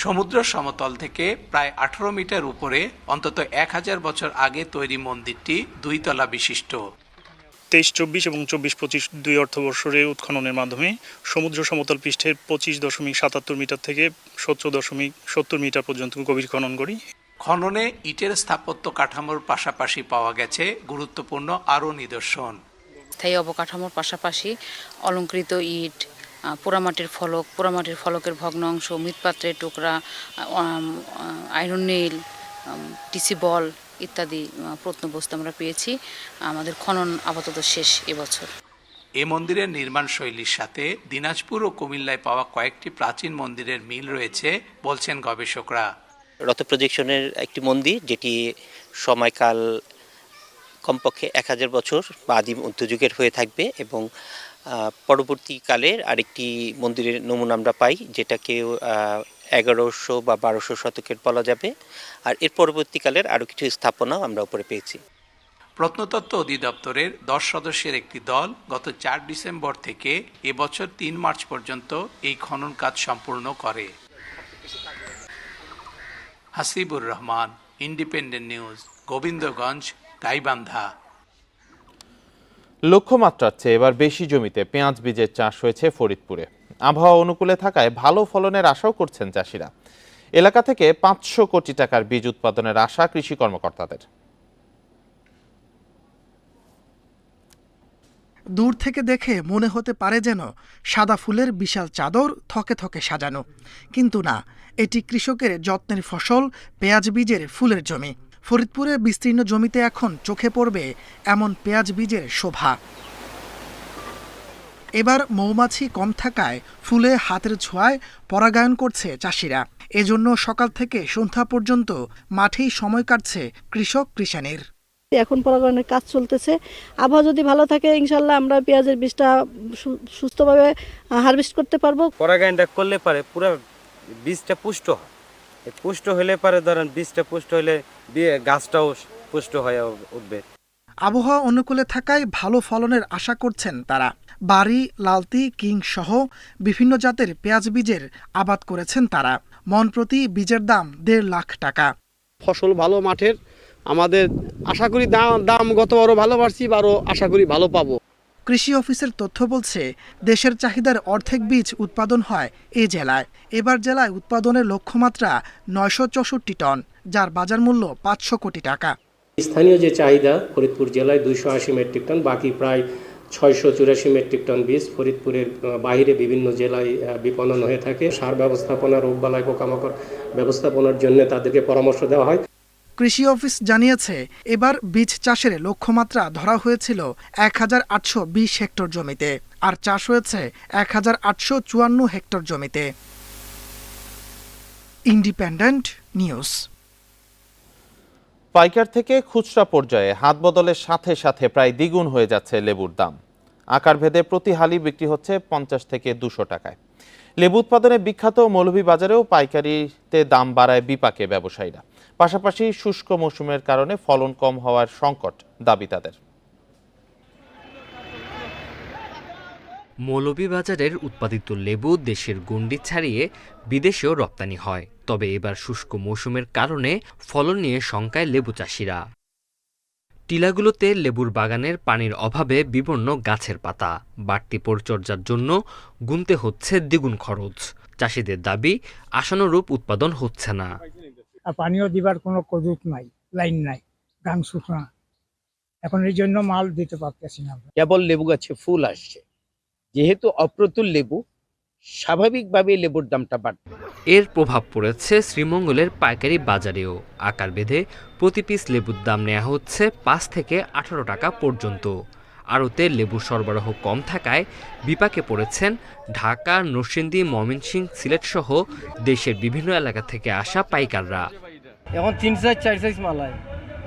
S3: সমুদ্র সমতল থেকে প্রায় 18 মিটার উপরে অন্তত 1000 বছর আগে তৈরি মন্দিরটি 2 তলা বিশিষ্ট।
S4: 23-24 এবং 24-25 দুই অর্থবর্ষরে উৎখননের মাধ্যমে সমুদ্র সমতল পৃষ্ঠের 25.77 মিটার থেকে 17.70 মিটার পর্যন্ত গভীর খনন করি।
S3: খননে ইটের স্থাপত্য কাঠামোর পাশাপাশি পাওয়া গেছে গুরুত্বপূর্ণ আরও নিদর্শন।
S8: স্থায়ী অবকাঠামোর পাশাপাশি অলঙ্কৃত ইট, পোড়ামাটির ফলক, পোড়ামাটির ফলকের ভগ্নাংশ, মৃৎপাত্রের টুকরা, আয়রন নেইল, টিসি বল ইত্যাদি প্রত্নবস্তু আমরা পেয়েছি। আমাদের খনন আপাতত শেষ এবছর।
S3: এ মন্দিরের নির্মাণ শৈলীর সাথে দিনাজপুর ও কুমিল্লায় পাওয়া কয়েকটি প্রাচীন মন্দিরের মিল রয়েছে বলছেন গবেষকরা।
S12: রথ প্রজেকশনের একটি মন্দির, যেটি সময়কাল কমপক্ষে 1000 বছর বা আদিম মধ্যযুগের হয়ে থাকবে, এবং পরবর্তীকালের আরেকটি মন্দিরের নমুনা আমরা পাই, যেটাকে 1100 বা 1200 শতকের বলা যাবে। আর এর পরবর্তীকালের আরও কিছু স্থাপনাও আমরা উপরে পেয়েছি।
S3: প্রত্নতত্ত্ব অধিদপ্তরের 10 সদস্যের একটি দল গত 4 ডিসেম্বর থেকে এবছর 3 মার্চ পর্যন্ত এই খনন কাজ সম্পূর্ণ করে। Hasibur Rahman, independent news, Gobindaganj, Gaibandha.
S1: লক্ষ্যমাত্রার চেয়ে এবার বেশি জমিতে পেঁয়াজ বীজের চাষ হয়েছে ফরিদপুরে। আবহাওয়া অনুকূলে থাকায় ভালো ফলনের আশাও করছেন চাষিরা। এলাকা থেকে 500 কোটি টাকার বীজ উৎপাদনের আশা কৃষি কর্মকর্তাদের।
S13: দূর থেকে দেখে মনে হতে পারে যেন সাদা ফুলের বিশাল চাদর থকে থকে সাজানো, কিন্তু না, এটি কৃষকের যত্নের ফসল পেঁয়াজ বীজের ফুলের জমি। ফরিদপুরে বিস্তীর্ণ জমিতে এখন চোখে পড়বে এমন পেঁয়াজ বীজের শোভা। এবার মৌমাছি কম থাকায় ফুলে হাতের ছোঁয়ায় পরাগায়ন করছে চাষিরা। এজন্য সকাল থেকে সন্ধ্যা পর্যন্ত মাঠেই সময় কাটছে কৃষক কৃষাণীর।
S14: এখন পরাগায়নের কাজ চলতেছে। আবহাওয়া যদি ভালো থাকে ইনশাল্লাহ আমরা পেঁয়াজের বীজটা সুস্থভাবে হারভেস্ট করতে পারবো।
S23: পরাগায়নটা করলে পারে পুরো বীজটা পুষ্ট হয়। পুষ্ট হলে পারে ধরেন বীজটা পুষ্ট হলে গাছটাও পুষ্ট হয়ে উঠবে।
S13: আবহাওয়া অনুকূলে থাকায় ভালো ফলনের আশা করছেন তারা। বাড়ি, লালতি, কিং সহ বিভিন্ন জাতের পেঁয়াজ বীজের আবাদ করেছেন তারা। মন প্রতি বীজের দাম 1.5 লাখ টাকা।
S15: ফসল ভালো মাঠের, আমাদের আশা করি দাম গতবারও ভালো পাচ্ছি, আরও আশা করি ভালো পাবো।
S13: কৃষি অফিসের তথ্য বলছে দেশের চাহিদার অর্ধেক বীজ উৎপাদন হয় এই জেলায়। এবার জেলায় উৎপাদনের লক্ষ্যমাত্রা 964 টন, যার বাজার মূল্য 500 কোটি টাকা।
S16: স্থানীয় যে চাহিদা ফরিদপুর জেলায় 280 মেট্রিক টন, বাকি প্রায় 684 মেট্রিক টন বীজ ফরিদপুরের বাইরে বিভিন্ন জেলায় বিপণন হয়ে থাকে। সার ব্যবস্থাপনা, রোগবালাই, পোকামাকড় ব্যবস্থাপনার জন্য তাদেরকে পরামর্শ দেওয়া হয়।
S13: কৃষি অফিস জানিয়েছে এবার বীজ চাষের লক্ষ্যমাত্রা ধরা হয়েছিল 1820 হেক্টর জমিতে, আর চাষ হয়েছে 1854 হেক্টর জমিতে। Independent news.
S1: পাইকার থেকে খুচরা পর্যায়ে হাত বদলের সাথে সাথে প্রায় দ্বিগুণ হয়ে যাচ্ছে লেবুর দাম। আকার ভেদে প্রতি হালি বিক্রি হচ্ছে 50 থেকে 200 টাকায়। লেবু উৎপাদনে বিখ্যাত মৌলভীবাজারেও পাইকারিতে দাম বাড়ায় বিপাকে ব্যবসায়ীরা। পাশাপাশি শুষ্ক মৌসুমের কারণে ফলন কম হওয়ার সংকট দাবি তাদের।
S17: মৌলভীবাজারের উৎপাদিত লেবু দেশের গণ্ডি ছাড়িয়ে বিদেশেও রপ্তানি হয়। তবে এবার শুষ্ক মৌসুমের কারণে ফলন নিয়ে শঙ্কায় লেবু চাষিরা। টিলাগুলোতে লেবুর বাগানের পানির অভাবে বিবর্ণ গাছের পাতা। বাড়তি পরিচর্যার জন্য গুনতে হচ্ছে দ্বিগুণ খরচ। চাষিদের দাবি আশানুরূপ উৎপাদন হচ্ছে না।
S18: পানিও দিবার কোনো কদুক নাই, লাইন নাই, গান শুকনা, এখন এই জন্য মাল দিতে পারতেছি না।
S19: কেবল লেবু গাছে ফুল আসছে, যেহেতু অপ্রতুল লেবু, স্বাভাবিকভাবে লেবুর দামটা বাড়বে।
S17: এর প্রভাব পড়েছে শ্রীমঙ্গলের পাইকারি বাজারেও। আকার বেঁধে প্রতি পিস লেবুর দাম নেওয়া হচ্ছে 5 থেকে 18 টাকা পর্যন্ত। আড়তে লেবুর সরবরাহ কম থাকায় বিপাকে পড়েছেন ঢাকা, নরসিংদী, ময়মনসিংহ, সিলেট সহ দেশের বিভিন্ন এলাকা থেকে আসা পাইকাররা।
S33: এখন 3 সাইজ 4 সাইজ মাল হয়,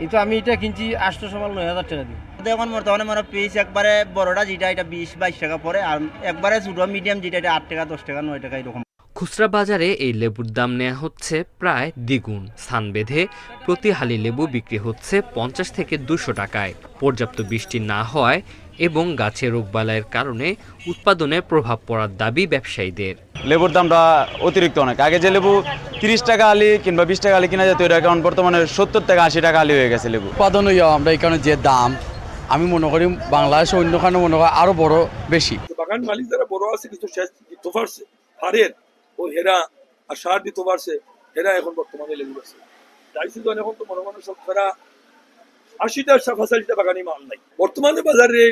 S33: এই তো আমি এটা কিনছি 800 মাল 9000 টাকা দিয়ে।
S5: এখন বর্তমানে মনে পিস একবারে বড়টা যেটা এটা 20-22 টাকা পড়ে, আর একবারে ছোট মিডিয়াম যেটা এটা 8 টাকা 10 টাকা 9 টাকা এরকম।
S17: খুচরা বাজারে এই লেবুর দাম নেওয়া হচ্ছে প্রায় দ্বিগুণ। স্থান বেঁধে প্রতি হালি লেবু বিক্রি হচ্ছে 50 থেকে 200 টাকায়। পর্যাপ্ত বৃষ্টি না হওয়ায় এবং গাছের রোগবালাইয়ের কারণে উৎপাদনে প্রভাব পড়ার দাবি ব্যবসায়ীদের।
S20: লেবুর দামটা অতিরিক্ত অনেক। আগে যে লেবু 30 টাকা আলি কিংবা 20 টাকা আলি কিনা যেত, এটা এখন বর্তমানে 70 টাকা 80 টাকা আলি হয়ে গেছে লেবু।
S15: উৎপাদন আমরা এখানে যে দাম, আমি মনে করি বাংলাদেশে অন্যখানে মনে হয় আরো বড় বেশি।
S21: বাগান মালিক যারা বড় আছে কিন্তু শেষ দিতে পারছে, হারের ও হেরা আর সার দিতে পারছে, হেরা এখন বর্তমানে লেবু আছে। তাই শুধু এখন তো মনে মনে সব ফেরা 80টা 85টা বাগানি মাল নাই। বর্তমানে বাজারে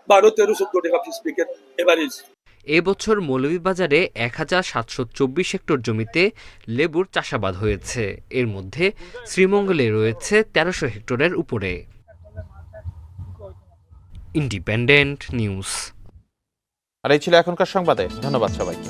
S21: 12-13-14 টাকা পিস প্যাকেট এভারেজ।
S17: এবছর মৌলভীবাজারে 1724 হেক্টর জমিতে লেবুর চাষাবাদ হয়েছে। এর মধ্যে শ্রীমঙ্গলে রয়েছে 1300 হেক্টরের উপরে। Independent news.
S1: আর এই ছিল এখনকার সংবাদে। ধন্যবাদ সবাইকে।